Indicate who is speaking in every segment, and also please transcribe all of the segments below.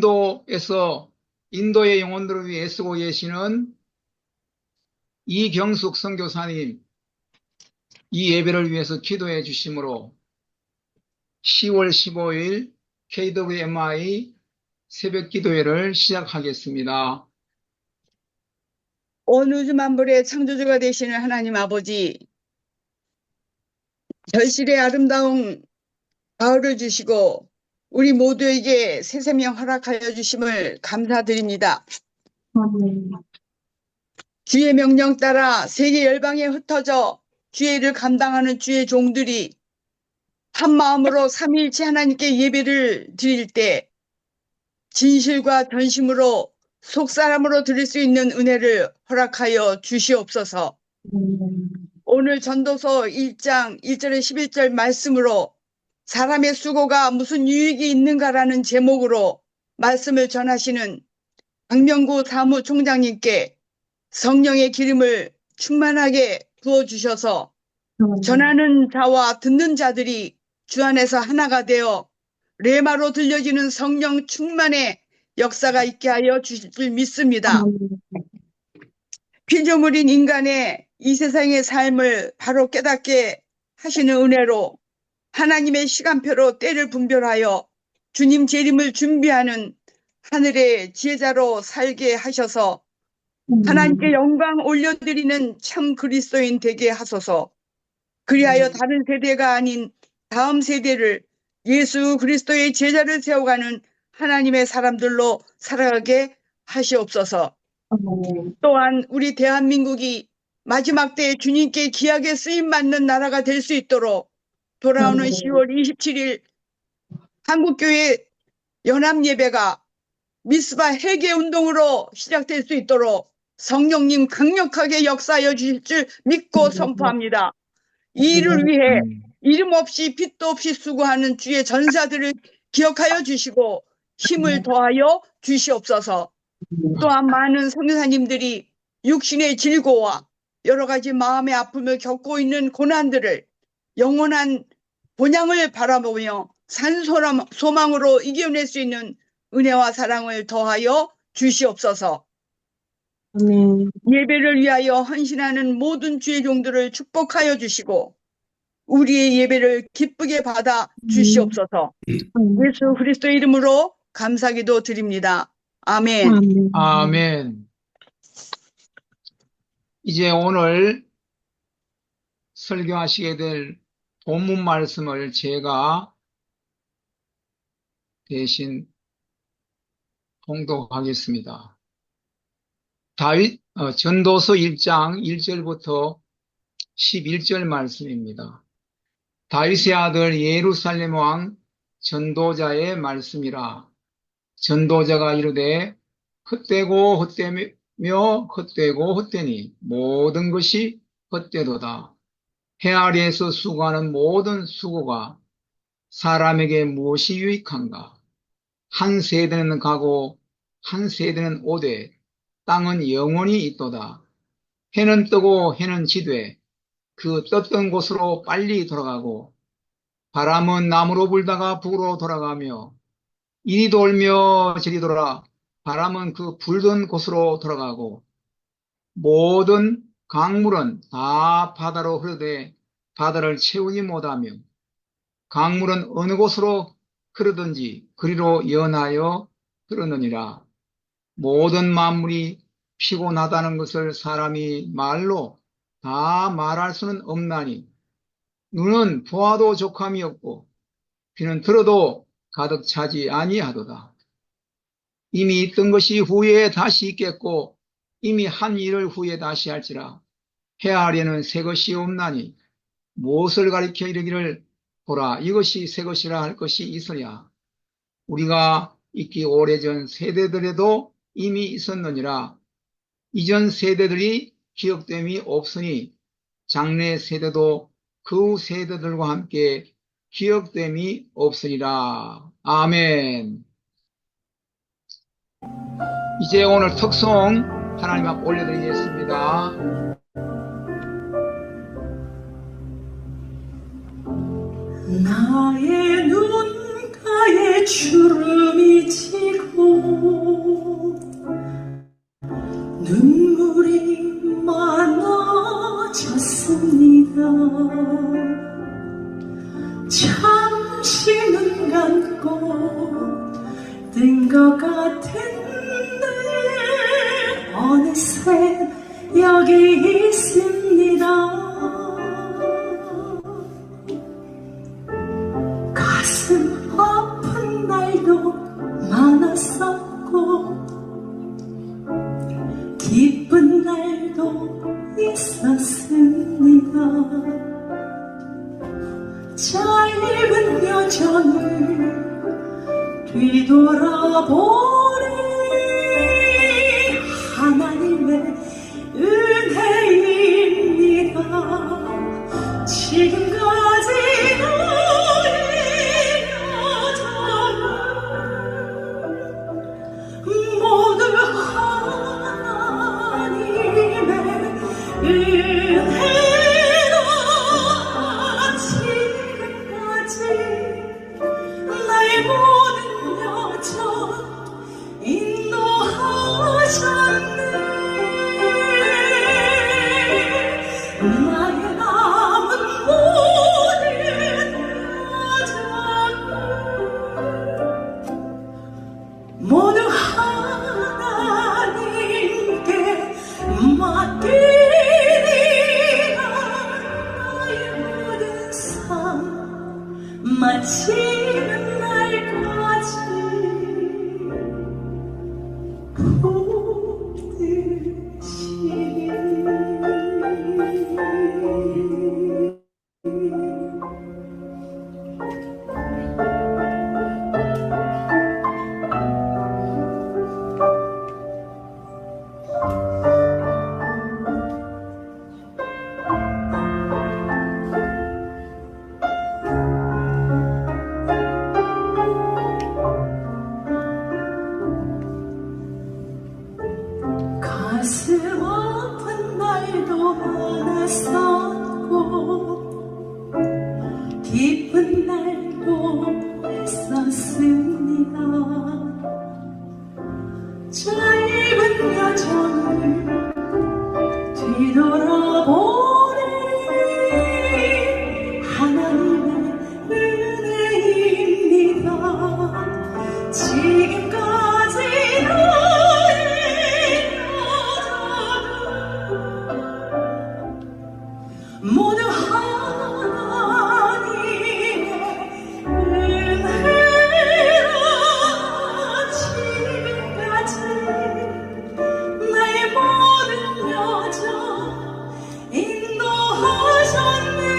Speaker 1: 인도에서 인도의 영혼들을 위해 애쓰고 계시는 이경숙 선교사님, 이 예배를 위해서 기도해 주심으로 10월 15일 KWMI 새벽 기도회를 시작하겠습니다.
Speaker 2: 온 우주 만물의 창조주가 되시는 하나님 아버지, 절실의 아름다운 가을을 주시고 우리 모두에게 새 생명 허락하여 주심을 감사드립니다. 주의 명령 따라 세계 열방에 흩어져 주의 일을 감당하는 주의 종들이 한 마음으로 삼위일체 하나님께 예배를 드릴 때 진실과 전심으로 속사람으로 드릴 수 있는 은혜를 허락하여 주시옵소서. 오늘 전도서 1장 1절에 11절 말씀으로 사람의 수고가 무슨 유익이 있는가라는 제목으로 말씀을 전하시는 박명구 사무총장님께 성령의 기름을 충만하게 부어주셔서 전하는 자와 듣는 자들이 주 안에서 하나가 되어 레마로 들려지는 성령 충만의 역사가 있게 하여 주실 줄 믿습니다. 피조물인 인간의 이 세상의 삶을 바로 깨닫게 하시는 은혜로 하나님의 시간표로 때를 분별하여 주님 재림을 준비하는 하늘의 지혜자로 살게 하셔서 하나님께 영광 올려드리는 참 그리스도인 되게 하소서. 그리하여 다른 세대가 아닌 다음 세대를 예수 그리스도의 제자를 세워가는 하나님의 사람들로 살아가게 하시옵소서. 또한 우리 대한민국이 마지막 때에 주님께 귀하게 쓰임받는 나라가 될 수 있도록 돌아오는 10월 27일 한국교회 연합예배가 미스바 회개운동으로 시작될 수 있도록 성령님 강력하게 역사하여 주실 줄 믿고 선포합니다. 이 일을 위해 이름 없이 빛도 없이 수고하는 주의 전사들을 기억하여 주시고 힘을 더하여 주시옵소서. 또한 많은 선교사님들이 육신의 질고와 여러 가지 마음의 아픔을 겪고 있는 고난들을 영원한 본향을 바라보며 소망으로 이겨낼 수 있는 은혜와 사랑을 더하여 주시옵소서. 예배를 위하여 헌신하는 모든 주의 종들을 축복하여 주시고 우리의 예배를 기쁘게 받아 주시옵소서. 예수 그리스도의 이름으로 감사기도 드립니다. 아멘.
Speaker 1: 아멘. 이제 오늘 설교하시게 될 본문 말씀을 제가 대신 봉독하겠습니다. 전도서 1장 1절부터 11절 말씀입니다. 다윗의 아들 예루살렘 왕 전도자의 말씀이라. 전도자가 이르되 헛되고 헛되며 헛되고 헛되니 모든 것이 헛되도다. 해 아래에서 수고하는 모든 수고가 사람에게 무엇이 유익한가? 한 세대는 가고 한 세대는 오되 땅은 영원히 있도다. 해는 뜨고 해는 지되 그 떴던 곳으로 빨리 돌아가고 바람은 남으로 불다가 북으로 돌아가며 이리 돌며 저리 돌아 바람은 그 불던 곳으로 돌아가고 모든 강물은 다 바다로 흐르되 바다를 채우지 못하며 강물은 어느 곳으로 흐르든지 그리로 연하여 흐르느니라. 모든 만물이 피곤하다는 것을 사람이 말로 다 말할 수는 없나니 눈은 보아도 족함이 없고 귀는 들어도 가득 차지 아니하도다. 이미 있던 것이 후에 다시 있겠고 이미 한 일을 후에 다시 할지라. 해하려는 새 것이 없나니 무엇을 가리켜 이르기를 보라 이것이 새 것이라 할 것이 있으랴. 우리가 있기 오래전 세대들에도 이미 있었느니라. 이전 세대들이 기억됨이 없으니 장래 세대도 그 세대들과 함께 기억됨이 없으리라. 아멘. 이제 오늘 특송 하나님 앞 올려드리겠습니다.
Speaker 3: 나의 눈가에 주름이 지고 눈물이 많아졌습니다. 잠시 눈 감고 뜬 것 같은데 어느새 여기 있습니다. 가슴 아픈 날도 많았었고 기쁜 날도 있었습니다. 짧은 여정을 뒤돌아보니 하나님의 은혜입니다. 지금까지 나의 여정을 모두 하나님의 은혜로 지금까지 나의 모든 여정 인도하셨네. 나의 남은 모든 여정 모두 하나님께 맡기리라. 나의 모든 삶 마치는 날까지 가슴 아픈 날도 많았었고 기쁜 날도 있었습니다. 짧은 여정을 뒤돌아보니 하나님의 은혜입니다. 지금까지 나의 여정을 모두 하나님의 은혜로 지금까지 나의 모든 여정 인도하셨네.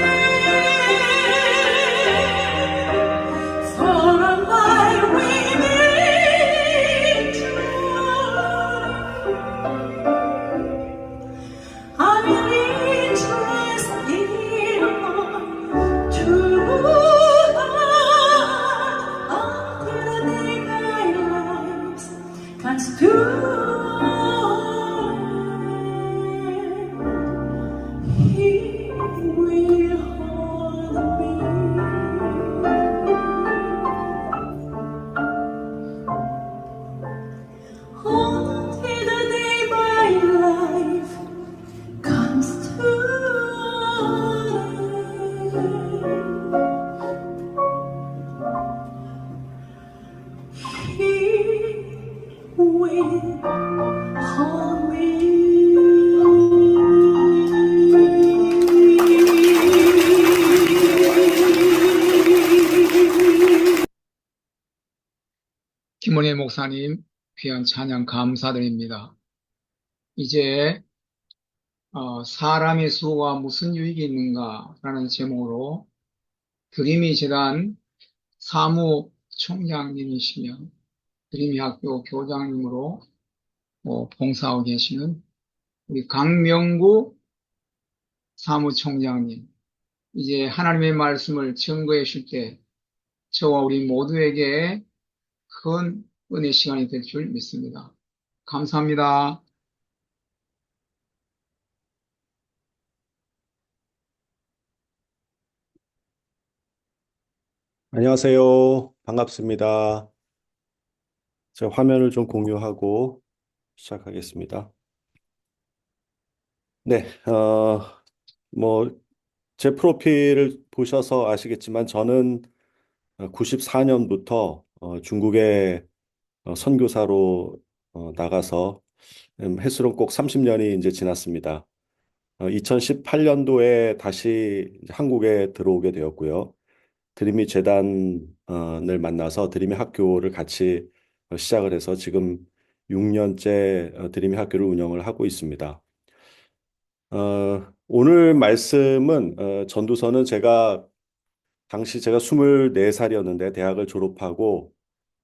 Speaker 3: For my remaining I will trust in true heart until the day my life comes to He will hold me. Until the day my life comes to He will hold me.
Speaker 1: 김원혜 목사님 귀한 찬양 감사드립니다. 이제 사람의 수고가 무슨 유익이 있는가라는 제목으로 드림이 재단 사무총장님이시며 드림이 학교 교장님으로 봉사하고 계시는 우리 강명구 사무총장님, 이제 하나님의 말씀을 증거해 줄 때 저와 우리 모두에게 큰 은혜 시간이 될 줄 믿습니다. 감사합니다.
Speaker 4: 안녕하세요. 반갑습니다. 제가 화면을 좀 공유하고 시작하겠습니다. 네, 뭐, 제 프로필을 보셔서 아시겠지만 저는 94년부터 중국에 선교사로 나가서 횟수로 꼭 30년이 이제 지났습니다. 2018년도에 다시 이제 한국에 들어오게 되었고요. 드림이 재단을 만나서 드림이 학교를 같이 시작을 해서 지금 6년째 드림이 학교를 운영을 하고 있습니다. 오늘 말씀은 전도서는 당시 제가 24살이었는데 대학을 졸업하고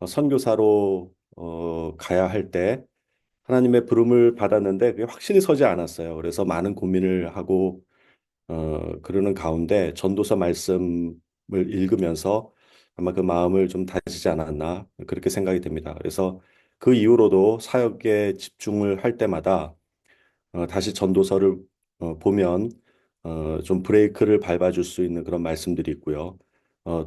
Speaker 4: 선교사로 가야 할 때 하나님의 부름을 받았는데 그게 확신이 서지 않았어요. 그래서 많은 고민을 하고 그러는 가운데 전도서 말씀을 읽으면서 아마 그 마음을 좀 다지지 않았나 그렇게 생각이 됩니다. 그래서 그 이후로도 사역에 집중을 할 때마다 다시 전도서를 보면 좀 브레이크를 밟아줄 수 있는 그런 말씀들이 있고요.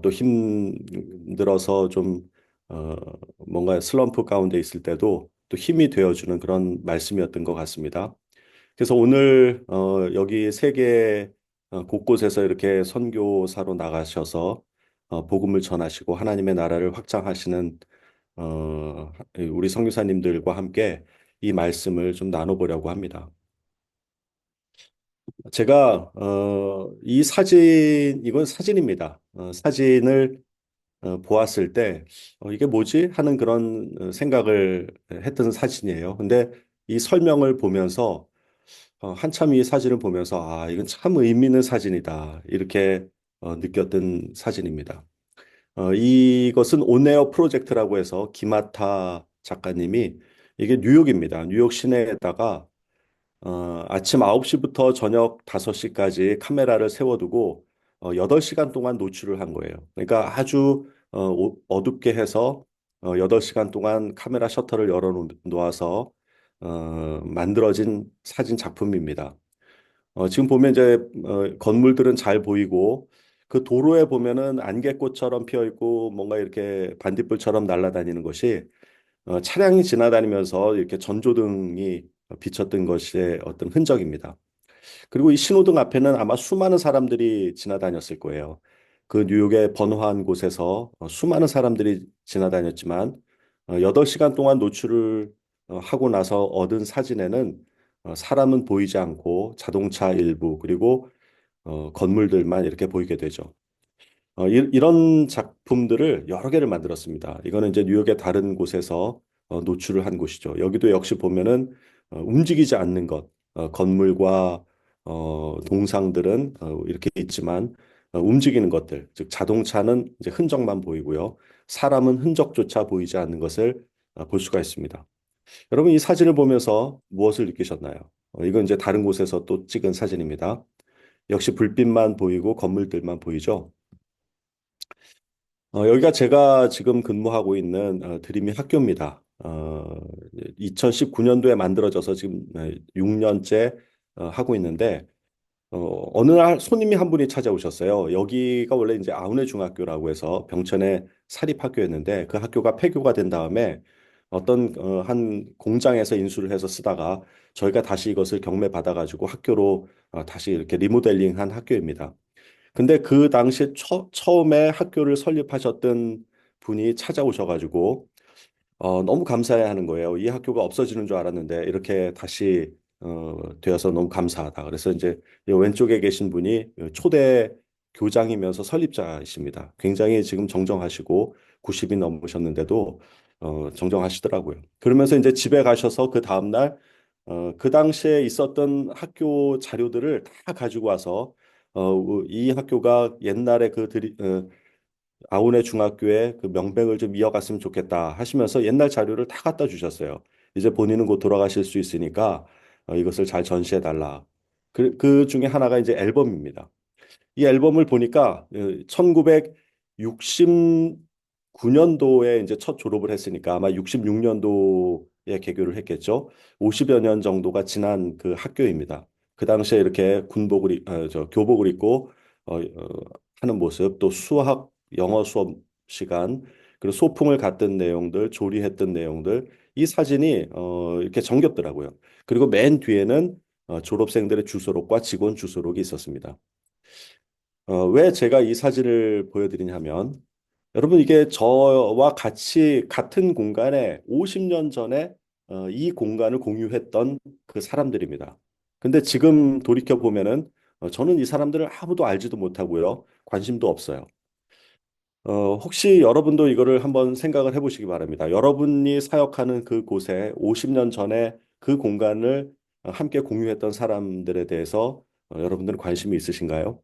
Speaker 4: 또 힘들어서 좀 어, 뭔가 슬럼프 가운데 있을 때도 또 힘이 되어주는 그런 말씀이었던 것 같습니다. 그래서 오늘 여기 세계 곳곳에서 이렇게 선교사로 나가셔서 복음을 전하시고 하나님의 나라를 확장하시는 우리 선교사님들과 함께 이 말씀을 좀 나눠보려고 합니다. 제가 이건 사진입니다. 사진을 보았을 때 이게 뭐지? 하는 그런 생각을 했던 사진이에요. 근데 이 설명을 보면서 한참 이 사진을 보면서 아, 이건 참 의미 있는 사진이다. 이렇게 느꼈던 사진입니다. 이것은 온에어 프로젝트라고 해서 기마타 작가님이 이게 뉴욕입니다. 뉴욕 시내에다가 아침 9시부터 저녁 5시까지 카메라를 세워두고 8시간 동안 노출을 한 거예요. 그러니까 아주 어둡게 해서 8시간 동안 카메라 셔터를 열어 놓아서 만들어진 사진 작품입니다. 지금 보면 이제 건물들은 잘 보이고 그 도로에 보면은 안개꽃처럼 피어 있고 뭔가 이렇게 반딧불처럼 날아다니는 것이 차량이 지나다니면서 이렇게 전조등이 비쳤던 것의 어떤 흔적입니다. 그리고 이 신호등 앞에는 아마 수많은 사람들이 지나다녔을 거예요. 그 뉴욕의 번화한 곳에서 수많은 사람들이 지나다녔지만 8시간 동안 노출을 하고 나서 얻은 사진에는 사람은 보이지 않고 자동차 일부 그리고 건물들만 이렇게 보이게 되죠. 이런 작품들을 여러 개를 만들었습니다. 이거는 이제 뉴욕의 다른 곳에서 노출을 한 곳이죠. 여기도 역시 보면은 움직이지 않는 것, 건물과 동상들은 이렇게 있지만 움직이는 것들, 즉 자동차는 이제 흔적만 보이고요. 사람은 흔적조차 보이지 않는 것을 볼 수가 있습니다. 여러분 이 사진을 보면서 무엇을 느끼셨나요? 이건 이제 다른 곳에서 또 찍은 사진입니다. 역시 불빛만 보이고 건물들만 보이죠. 여기가 제가 지금 근무하고 있는 드림이 학교입니다. 2019년도에 만들어져서 지금 6년째 하고 있는데 어느 날 손님이 한 분이 찾아오셨어요. 여기가 원래 이제 아우네 중학교라고 해서 병천의 사립학교였는데 그 학교가 폐교가 된 다음에 어떤 한 공장에서 인수를 해서 쓰다가 저희가 다시 이것을 경매 받아가지고 학교로 다시 이렇게 리모델링한 학교입니다. 근데 그 당시에 처음에 학교를 설립하셨던 분이 찾아오셔가지고 너무 감사해 하는 거예요. 이 학교가 없어지는 줄 알았는데 이렇게 다시 되어서 너무 감사하다. 그래서 이제 이 왼쪽에 계신 분이 초대 교장이면서 설립자이십니다. 굉장히 지금 정정하시고 90이 넘으셨는데도 정정하시더라고요. 그러면서 이제 집에 가셔서 그 다음날 그 당시에 있었던 학교 자료들을 다 가지고 와서 이 학교가 옛날에 아우네 중학교의 그 명백을 좀 이어갔으면 좋겠다 하시면서 옛날 자료를 다 갖다 주셨어요. 이제 본인은 곧 돌아가실 수 있으니까 이것을 잘 전시해 달라. 그 중에 하나가 이제 앨범입니다. 이 앨범을 보니까 1969년도에 이제 첫 졸업을 했으니까 아마 66년도에 개교를 했겠죠. 50여 년 정도가 지난 그 학교입니다. 그 당시에 이렇게 교복을 입고 하는 모습, 또 수학, 영어 수업 시간, 그리고 소풍을 갔던 내용들, 조리했던 내용들, 이 사진이 이렇게 정겹더라고요. 그리고 맨 뒤에는 졸업생들의 주소록과 직원 주소록이 있었습니다. 왜 제가 이 사진을 보여드리냐면, 여러분 이게 저와 같이 같은 공간에 50년 전에 이 공간을 공유했던 그 사람들입니다. 근데 지금 돌이켜 보면은 저는 이 사람들을 아무도 알지도 못하고요. 관심도 없어요. 혹시 여러분도 이거를 한번 생각을 해보시기 바랍니다. 여러분이 사역하는 그 곳에 50년 전에 그 공간을 함께 공유했던 사람들에 대해서 여러분들은 관심이 있으신가요?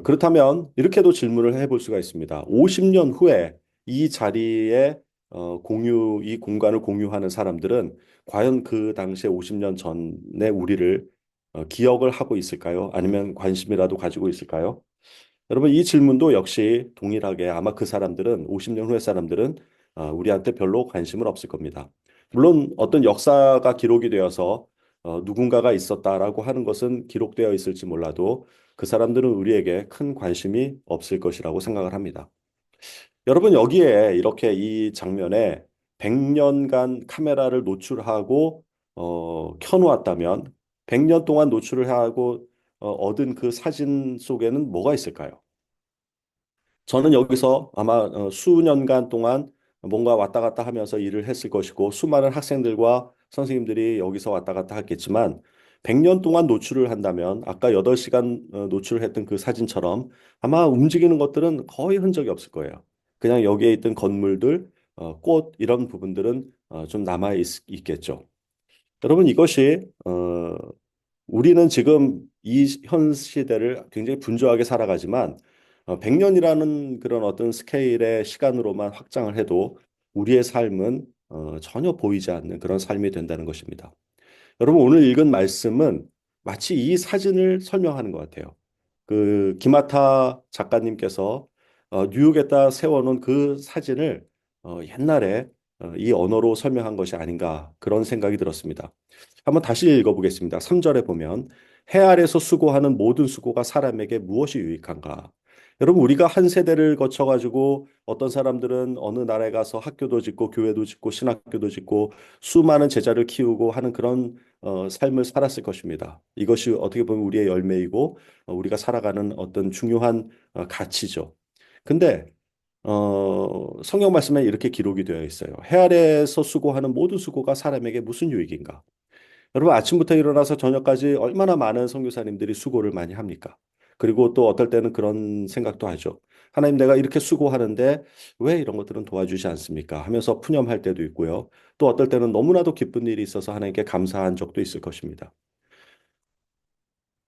Speaker 4: 그렇다면 이렇게도 질문을 해볼 수가 있습니다. 50년 후에 이 자리에 이 공간을 공유하는 사람들은 과연 그 당시에 50년 전에 우리를 기억을 하고 있을까요? 아니면 관심이라도 가지고 있을까요? 여러분, 이 질문도 역시 동일하게 아마 그 사람들은 50년 후의 사람들은 우리한테 별로 관심은 없을 겁니다. 물론 어떤 역사가 기록이 되어서 누군가가 있었다라고 하는 것은 기록되어 있을지 몰라도 그 사람들은 우리에게 큰 관심이 없을 것이라고 생각을 합니다. 여러분, 여기에 이렇게 이 장면에 100년간 카메라를 노출하고 켜놓았다면 100년 동안 노출을 하고 얻은 그 사진 속에는 뭐가 있을까요? 저는 여기서 아마 수년간 동안 뭔가 왔다 갔다 하면서 일을 했을 것이고 수많은 학생들과 선생님들이 여기서 왔다 갔다 했겠지만 100년 동안 노출을 한다면 아까 8시간 노출을 했던 그 사진처럼 아마 움직이는 것들은 거의 흔적이 없을 거예요. 그냥 여기에 있던 건물들, 꽃 이런 부분들은 좀 남아 있겠죠. 여러분 이것이 우리는 지금 이 현 시대를 굉장히 분주하게 살아가지만 100년이라는 그런 어떤 스케일의 시간으로만 확장을 해도 우리의 삶은 전혀 보이지 않는 그런 삶이 된다는 것입니다. 여러분 오늘 읽은 말씀은 마치 이 사진을 설명하는 것 같아요. 그 기마타 작가님께서 뉴욕에다 세워놓은 그 사진을 옛날에 이 언어로 설명한 것이 아닌가 그런 생각이 들었습니다. 한번 다시 읽어보겠습니다. 3절에 보면 해 아래서 수고하는 모든 수고가 사람에게 무엇이 유익한가? 여러분 우리가 한 세대를 거쳐가지고 어떤 사람들은 어느 나라에 가서 학교도 짓고 교회도 짓고 신학교도 짓고 수많은 제자를 키우고 하는 그런 삶을 살았을 것입니다. 이것이 어떻게 보면 우리의 열매이고 우리가 살아가는 어떤 중요한 가치죠. 근데 성경 말씀에 이렇게 기록이 되어 있어요. 해 아래에서 수고하는 모든 수고가 사람에게 무슨 유익인가? 여러분 아침부터 일어나서 저녁까지 얼마나 많은 선교사님들이 수고를 많이 합니까? 그리고 또 어떨 때는 그런 생각도 하죠. 하나님 내가 이렇게 수고하는데 왜 이런 것들은 도와주지 않습니까? 하면서 푸념할 때도 있고요. 또 어떨 때는 너무나도 기쁜 일이 있어서 하나님께 감사한 적도 있을 것입니다.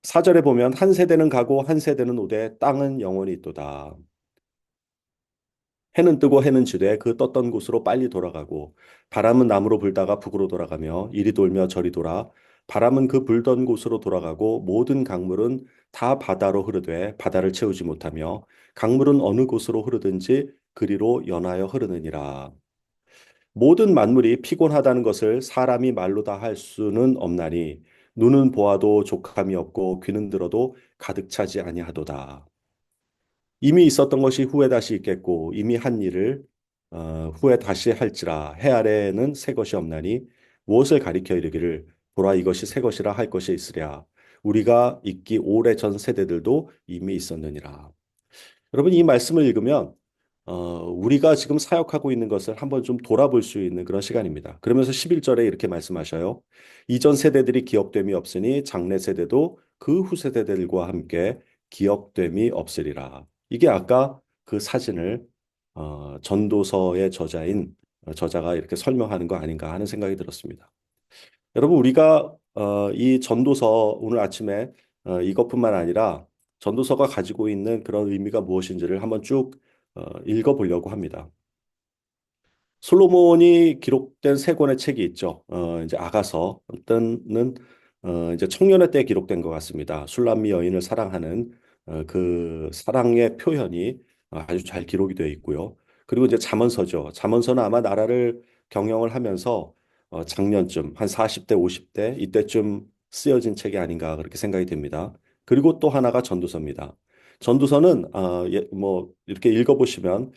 Speaker 4: 4절에 보면 한 세대는 가고 한 세대는 오되 땅은 영원히 있도다. 해는 뜨고 해는 지되 그 떴던 곳으로 빨리 돌아가고 바람은 남으로 불다가 북으로 돌아가며 이리 돌며 저리 돌아 바람은 그 불던 곳으로 돌아가고 모든 강물은 다 바다로 흐르되 바다를 채우지 못하며 강물은 어느 곳으로 흐르든지 그리로 연하여 흐르느니라. 모든 만물이 피곤하다는 것을 사람이 말로 다 할 수는 없나니 눈은 보아도 족함이 없고 귀는 들어도 가득 차지 아니하도다. 이미 있었던 것이 후에 다시 있겠고 이미 한 일을 후에 다시 할지라 해 아래에는 새 것이 없나니 무엇을 가리켜 이르기를 보라 이것이 새 것이라 할 것이 있으랴 우리가 있기 오래 전 세대들도 이미 있었느니라. 여러분 이 말씀을 읽으면 우리가 지금 사역하고 있는 것을 한번 좀 돌아볼 수 있는 그런 시간입니다. 그러면서 11절에 이렇게 말씀하셔요. 이전 세대들이 기억됨이 없으니 장래 세대도 그 후 세대들과 함께 기억됨이 없으리라. 이게 아까 그 사진을 전도서의 저자가 이렇게 설명하는 거 아닌가 하는 생각이 들었습니다. 여러분 우리가 이 전도서 오늘 아침에 이것뿐만 아니라 전도서가 가지고 있는 그런 의미가 무엇인지를 한번 쭉 읽어보려고 합니다. 솔로몬이 기록된 세 권의 책이 있죠. 이제 아가서 어떤는 이제 청년의 때 기록된 것 같습니다. 술람미 여인을 사랑하는 그 사랑의 표현이 아주 잘 기록이 되어 있고요. 그리고 이제 잠언서죠. 잠언서는 아마 나라를 경영을 하면서 작년쯤 한 40대, 50대 이때쯤 쓰여진 책이 아닌가 그렇게 생각이 됩니다. 그리고 또 하나가 전도서입니다. 전도서는 뭐 이렇게 읽어보시면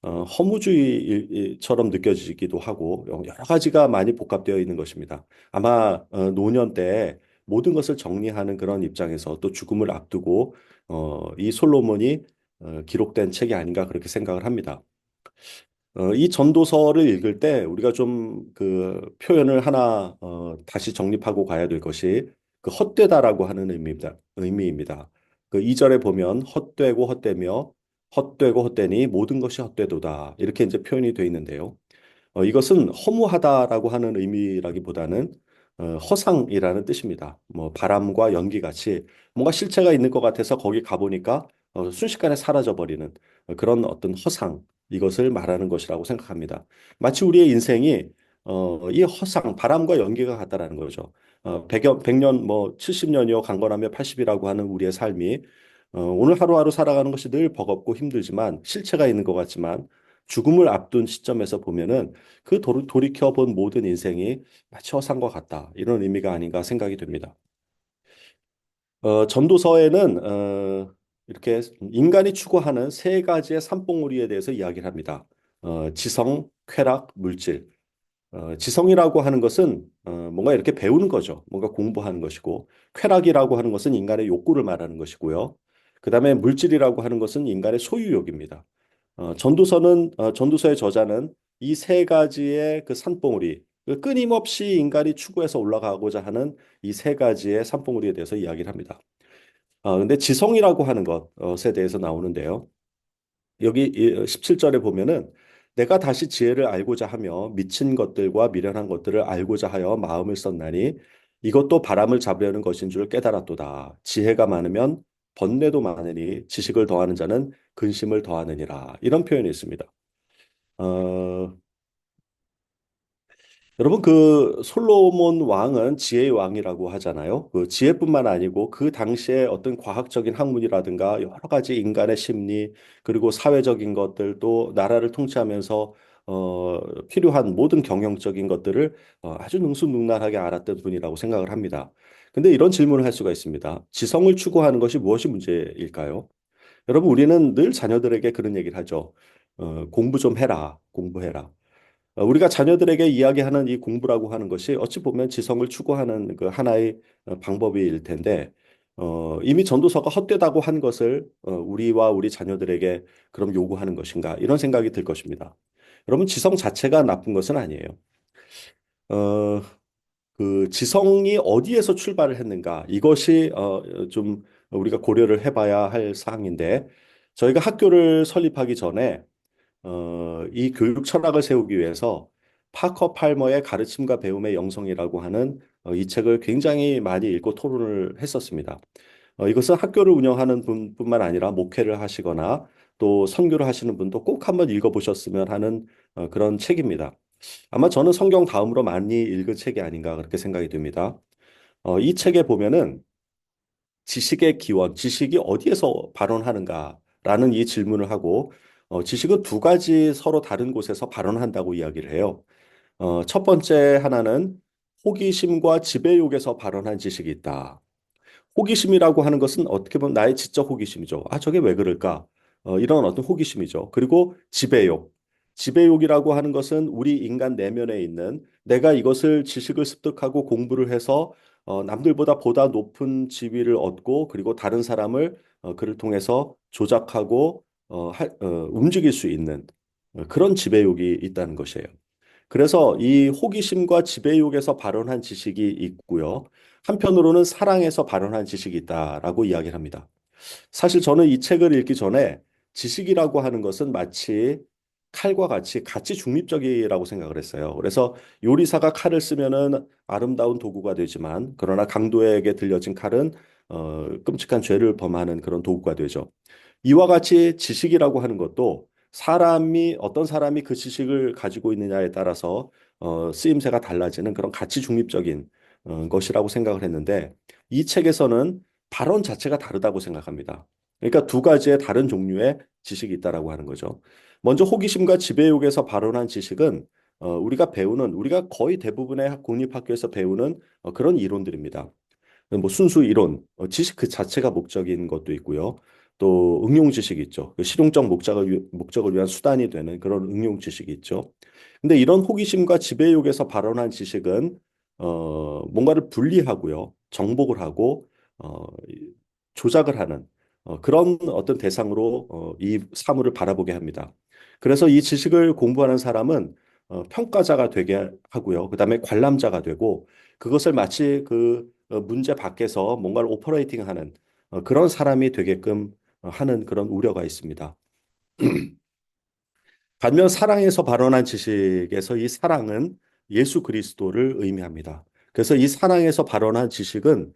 Speaker 4: 허무주의처럼 느껴지기도 하고 여러 가지가 많이 복합되어 있는 것입니다. 아마 노년 때 모든 것을 정리하는 그런 입장에서 또 죽음을 앞두고 이 솔로몬이 기록된 책이 아닌가 그렇게 생각을 합니다. 이 전도서를 읽을 때 우리가 좀 그 표현을 하나 다시 정립하고 가야 될 것이 그 헛되다라고 하는 의미입니다. 그 2절에 보면 헛되고 헛되며 헛되고 헛되니 모든 것이 헛되도다. 이렇게 이제 표현이 되어 있는데요. 이것은 허무하다라고 하는 의미라기보다는 허상이라는 뜻입니다. 뭐 바람과 연기 같이 뭔가 실체가 있는 것 같아서 거기 가보니까 순식간에 사라져 버리는 그런 어떤 허상 이것을 말하는 것이라고 생각합니다. 마치 우리의 인생이 이 허상 바람과 연기가 같다라는 거죠. 100년 뭐 70년이요 강건하며 80이라고 하는 우리의 삶이 오늘 하루하루 살아가는 것이 늘 버겁고 힘들지만 실체가 있는 것 같지만 죽음을 앞둔 시점에서 보면은 그 돌이켜 본 모든 인생이 마치 허상과 같다. 이런 의미가 아닌가 생각이 됩니다. 전도서에는 이렇게 인간이 추구하는 세 가지의 산봉우리에 대해서 이야기를 합니다. 지성, 쾌락, 물질. 지성이라고 하는 것은 뭔가 이렇게 배우는 거죠. 뭔가 공부하는 것이고, 쾌락이라고 하는 것은 인간의 욕구를 말하는 것이고요. 그다음에 물질이라고 하는 것은 인간의 소유욕입니다. 전도서의 저자는 이 세 가지의 그 산봉우리, 그 끊임없이 인간이 추구해서 올라가고자 하는 이 세 가지의 산봉우리에 대해서 이야기를 합니다. 근데 지성이라고 하는 것에 대해서 나오는데요. 여기 17절에 보면은 내가 다시 지혜를 알고자 하며 미친 것들과 미련한 것들을 알고자 하여 마음을 썼나니 이것도 바람을 잡으려는 것인 줄 깨달았도다. 지혜가 많으면 번뇌도 많으니 지식을 더하는 자는 근심을 더하느니라. 이런 표현이 있습니다. 어, 여러분 그 솔로몬 왕은 지혜의 왕이라고 하잖아요. 그 지혜뿐만 아니고 그 당시에 어떤 과학적인 학문이라든가 여러 가지 인간의 심리 그리고 사회적인 것들도 나라를 통치하면서 필요한 모든 경영적인 것들을 아주 능수능란하게 알았던 분이라고 생각을 합니다. 근데 이런 질문을 할 수가 있습니다. 지성을 추구하는 것이 무엇이 문제일까요? 여러분 우리는 늘 자녀들에게 그런 얘기를 하죠. 공부 좀 해라, 공부해라. 우리가 자녀들에게 이야기하는 이 공부라고 하는 것이 어찌 보면 지성을 추구하는 그 하나의 방법일 텐데, 이미 전도서가 헛되다고 한 것을 우리와 우리 자녀들에게 그럼 요구하는 것인가? 이런 생각이 들 것입니다. 여러분, 지성 자체가 나쁜 것은 아니에요. 어, 그 지성이 어디에서 출발을 했는가? 이것이 좀 우리가 고려를 해봐야 할 사항인데, 저희가 학교를 설립하기 전에 이 교육 철학을 세우기 위해서 파커 팔머의 가르침과 배움의 영성이라고 하는 이 책을 굉장히 많이 읽고 토론을 했었습니다. 이것은 학교를 운영하는 분뿐만 아니라 목회를 하시거나 또 선교를 하시는 분도 꼭 한번 읽어보셨으면 하는 그런 책입니다. 아마 저는 성경 다음으로 많이 읽은 책이 아닌가 그렇게 생각이 듭니다. 이 책에 보면은 지식의 기원, 지식이 어디에서 발원하는가라는 이 질문을 하고 지식은 두 가지 서로 다른 곳에서 발원한다고 이야기를 해요. 첫 번째 하나는 호기심과 지배욕에서 발원한 지식이 있다. 호기심이라고 하는 것은 어떻게 보면 나의 지적 호기심이죠. 아, 저게 왜 그럴까? 이런 어떤 호기심이죠. 그리고 지배욕. 지배욕이라고 하는 것은 우리 인간 내면에 있는 내가 이것을 지식을 습득하고 공부를 해서 남들보다 보다 높은 지위를 얻고 그리고 다른 사람을 그를 통해서 조작하고 움직일 수 있는 그런 지배욕이 있다는 것이에요. 그래서 이 호기심과 지배욕에서 발원한 지식이 있고요. 한편으로는 사랑에서 발원한 지식이 있다라고 이야기를 합니다. 사실 저는 이 책을 읽기 전에 지식이라고 하는 것은 마치 칼과 같이 중립적이라고 생각을 했어요. 그래서 요리사가 칼을 쓰면은 아름다운 도구가 되지만 그러나 강도에게 들려진 칼은 끔찍한 죄를 범하는 그런 도구가 되죠. 이와 같이 지식이라고 하는 것도 어떤 사람이 그 지식을 가지고 있느냐에 따라서 쓰임새가 달라지는 그런 가치 중립적인 것이라고 생각을 했는데 이 책에서는 발언 자체가 다르다고 생각합니다. 그러니까 두 가지의 다른 종류의 지식이 있다라고 하는 거죠. 먼저 호기심과 지배욕에서 발언한 지식은 우리가 거의 대부분의 공립학교에서 배우는 그런 이론들입니다. 뭐 순수 이론, 지식 그 자체가 목적인 것도 있고요. 또 응용 지식이 있죠. 그 실용적 목적을 위한 수단이 되는 그런 응용 지식이 있죠. 근데 이런 호기심과 지배욕에서 발현한 지식은 뭔가를 분리하고요, 정복을 하고 조작을 하는 그런 어떤 대상으로 이 사물을 바라보게 합니다. 그래서 이 지식을 공부하는 사람은 평가자가 되게 하고요. 그다음에 관람자가 되고 그것을 마치 그 문제 밖에서 뭔가를 오퍼레이팅하는 그런 사람이 되게끔 하는 그런 우려가 있습니다. 반면 사랑에서 발원한 지식에서 이 사랑은 예수 그리스도를 의미합니다. 그래서 이 사랑에서 발원한 지식은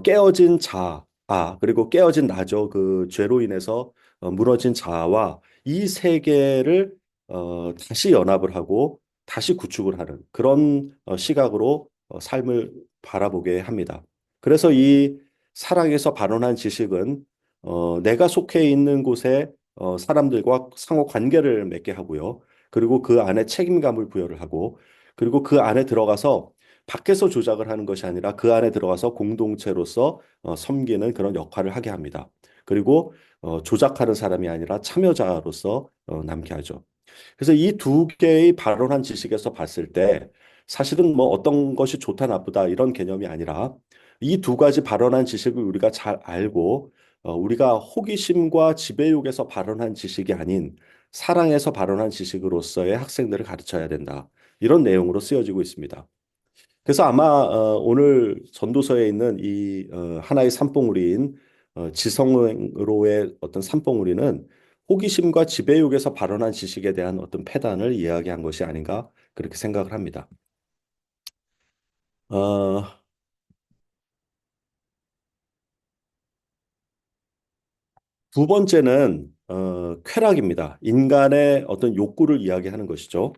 Speaker 4: 깨어진 자아 그리고 깨어진 나죠. 그 죄로 인해서 무너진 자아와 이 세계를 다시 연합을 하고 다시 구축을 하는 그런 시각으로 삶을 바라보게 합니다. 그래서 이 사랑에서 발원한 지식은 내가 속해 있는 곳에 사람들과 상호 관계를 맺게 하고요. 그리고 그 안에 책임감을 부여를 하고, 그리고 그 안에 들어가서 밖에서 조작을 하는 것이 아니라 그 안에 들어가서 공동체로서 섬기는 그런 역할을 하게 합니다. 그리고 조작하는 사람이 아니라 참여자로서 남게 하죠. 그래서 이 두 개의 발언한 지식에서 봤을 때 사실은 뭐 어떤 것이 좋다 나쁘다 이런 개념이 아니라 이 두 가지 발언한 지식을 우리가 잘 알고 우리가 호기심과 지배욕에서 발언한 지식이 아닌 사랑에서 발언한 지식으로서의 학생들을 가르쳐야 된다. 이런 내용으로 쓰여지고 있습니다. 그래서 아마 오늘 전도서에 있는 이 하나의 산봉우리인 지성으로의 어떤 산봉우리는 호기심과 지배욕에서 발현한 지식에 대한 어떤 패단을 이야기한 것이 아닌가 그렇게 생각을 합니다. 어, 두 번째는 쾌락입니다. 인간의 어떤 욕구를 이야기하는 것이죠.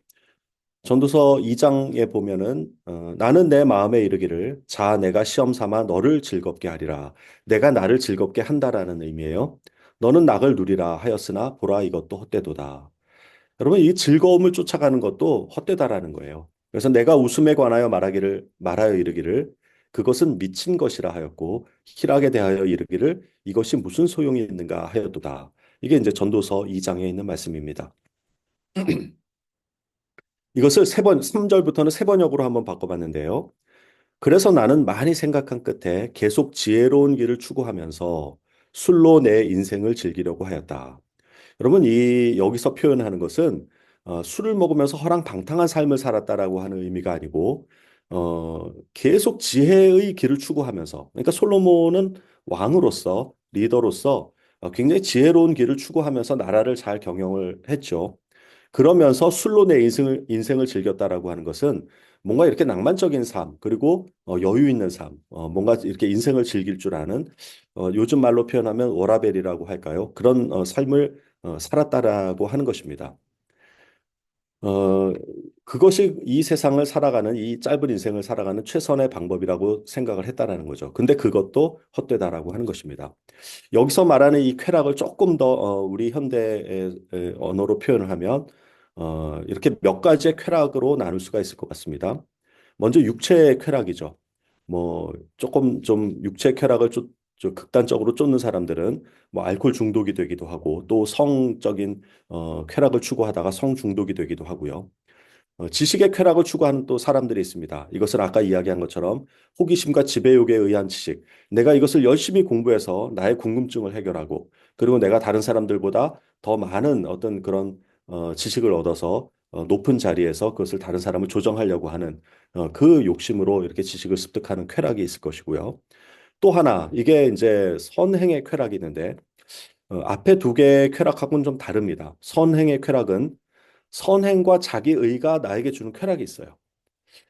Speaker 4: 전도서 2장에 보면은 나는 내 마음에 이르기를 자 내가 시험 삼아 너를 즐겁게 하리라. 내가 나를 즐겁게 한다라는 의미예요. 너는 낙을 누리라 하였으나 보라 이것도 헛되도다. 여러분 이 즐거움을 쫓아가는 것도 헛되다라는 거예요. 그래서 내가 웃음에 관하여 말하여 이르기를 그것은 미친 것이라 하였고 희락에 대하여 이르기를 이것이 무슨 소용이 있는가 하였도다. 이게 이제 전도서 2장에 있는 말씀입니다. 이것을 3절부터는 세 번역으로 한번 바꿔봤는데요. 그래서 나는 많이 생각한 끝에 계속 지혜로운 길을 추구하면서 술로 내 인생을 즐기려고 하였다. 여러분, 여기서 표현하는 것은 술을 먹으면서 허랑방탕한 삶을 살았다라고 하는 의미가 아니고, 계속 지혜의 길을 추구하면서, 그러니까 솔로몬은 왕으로서, 리더로서 굉장히 지혜로운 길을 추구하면서 나라를 잘 경영을 했죠. 그러면서 술로 내 인생을 즐겼다라고 하는 것은 뭔가 이렇게 낭만적인 삶, 그리고 여유 있는 삶, 뭔가 이렇게 인생을 즐길 줄 아는 요즘 말로 표현하면 워라벨이라고 할까요? 그런 삶을 살았다라고 하는 것입니다. 어, 그것이 이 세상을 살아가는 이 짧은 인생을 살아가는 최선의 방법이라고 생각을 했다라는 거죠. 근데 그것도 헛되다라고 하는 것입니다. 여기서 말하는 이 쾌락을 조금 더 우리 현대의 언어로 표현을 하면 이렇게 몇 가지의 쾌락으로 나눌 수가 있을 것 같습니다. 먼저 육체의 쾌락이죠. 뭐 조금 좀 육체 쾌락을 극단적으로 쫓는 사람들은 뭐 알코올 중독이 되기도 하고 또 성적인 쾌락을 추구하다가 성 중독이 되기도 하고요. 지식의 쾌락을 추구하는 또 사람들이 있습니다. 이것은 아까 이야기한 것처럼 호기심과 지배욕에 의한 지식. 내가 이것을 열심히 공부해서 나의 궁금증을 해결하고 그리고 내가 다른 사람들보다 더 많은 어떤 그런 지식을 얻어서 높은 자리에서 그것을 다른 사람을 조정하려고 하는 그 욕심으로 이렇게 지식을 습득하는 쾌락이 있을 것이고요. 또 하나, 이게 이제 선행의 쾌락이 있는데 앞에 두 개의 쾌락하고는 좀 다릅니다. 선행의 쾌락은 선행과 자기의가 나에게 주는 쾌락이 있어요.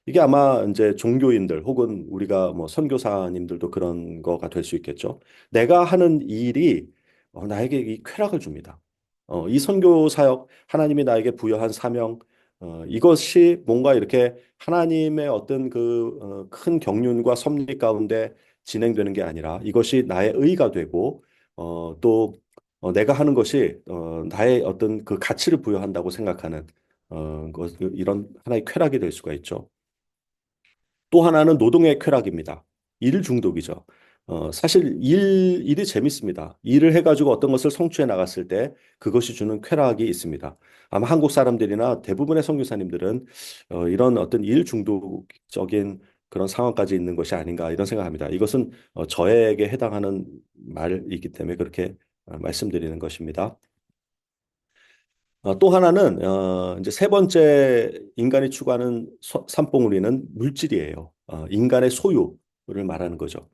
Speaker 4: 이게 아마 이제 종교인들 혹은 우리가 뭐 선교사님들도 그런 거가 될 수 있겠죠. 내가 하는 일이 나에게 이 쾌락을 줍니다. 이 선교 사역, 하나님이 나에게 부여한 사명, 이것이 뭔가 이렇게 하나님의 어떤 그 큰 경륜과 섭리 가운데 진행되는 게 아니라 이것이 나의 의가 되고 또 내가 하는 것이 나의 어떤 그 가치를 부여한다고 생각하는 이런 하나의 쾌락이 될 수가 있죠. 또 하나는 노동의 쾌락입니다. 일 중독이죠. 사실 일이 재밌습니다. 일을 해가지고 어떤 것을 성취해 나갔을 때 그것이 주는 쾌락이 있습니다. 아마 한국 사람들이나 대부분의 선교사님들은 이런 어떤 일 중독적인 그런 상황까지 있는 것이 아닌가 이런 생각합니다. 이것은 저에게 해당하는 말이기 때문에 그렇게 말씀드리는 것입니다. 또 하나는 이제 세 번째 인간이 추구하는 산봉우리는 물질이에요. 인간의 소유를 말하는 거죠.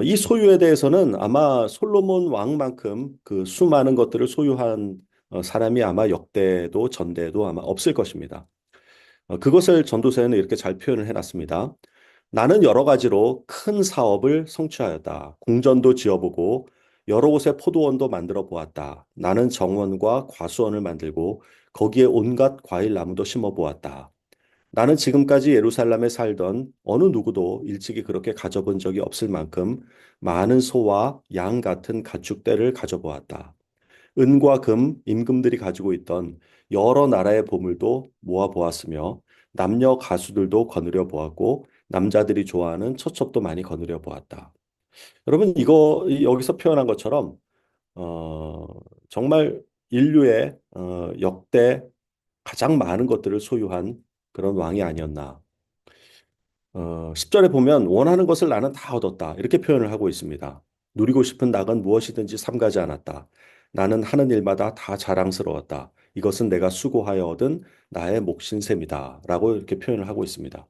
Speaker 4: 이 소유에 대해서는 아마 솔로몬 왕만큼 그 수많은 것들을 소유한 사람이 아마 역대도 전대도 아마 없을 것입니다. 그것을 전도서에는 이렇게 잘 표현을 해놨습니다. 나는 여러 가지로 큰 사업을 성취하였다. 궁전도 지어보고 여러 곳에 포도원도 만들어 보았다. 나는 정원과 과수원을 만들고 거기에 온갖 과일 나무도 심어 보았다. 나는 지금까지 예루살렘에 살던 어느 누구도 일찍이 그렇게 가져본 적이 없을 만큼 많은 소와 양 같은 가축대를 가져보았다. 은과 금, 임금들이 가지고 있던 여러 나라의 보물도 모아보았으며 남녀 가수들도 거느려 보았고 남자들이 좋아하는 처첩도 많이 거느려 보았다. 여러분 이거 여기서 표현한 것처럼 어, 정말 인류의 역대 가장 많은 것들을 소유한 그런 왕이 아니었나. 10절에 보면 원하는 것을 나는 다 얻었다. 이렇게 표현을 하고 있습니다. 누리고 싶은 낙은 무엇이든지 삼가지 않았다. 나는 하는 일마다 다 자랑스러웠다. 이것은 내가 수고하여 얻은 나의 몫인 셈이다. 라고 이렇게 표현을 하고 있습니다.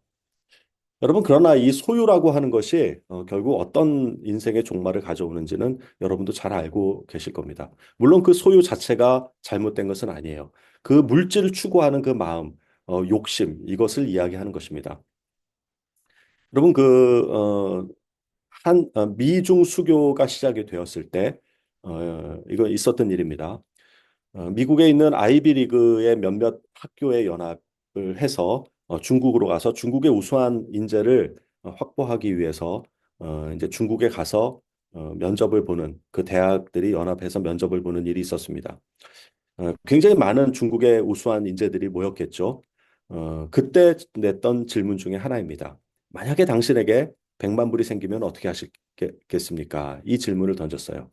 Speaker 4: 여러분, 그러나 이 소유라고 하는 것이 결국 어떤 인생의 종말을 가져오는지는 여러분도 잘 알고 계실 겁니다. 물론 그 소유 자체가 잘못된 것은 아니에요. 그 물질을 추구하는 그 마음, 욕심, 이것을 이야기하는 것입니다. 여러분 미중 수교가 시작이 되었을 때 이거 있었던 일입니다. 미국에 있는 아이비리그의 몇몇 학교의 연합을 해서 중국으로 가서 중국의 우수한 인재를 확보하기 위해서 이제 중국에 가서 면접을 보는 그 대학들이 연합해서 면접을 보는 일이 있었습니다. 굉장히 많은 중국의 우수한 인재들이 모였겠죠. 그때 냈던 질문 중에 하나입니다. 만약에 당신에게 100만 불이 생기면 어떻게 하시겠습니까? 이 질문을 던졌어요.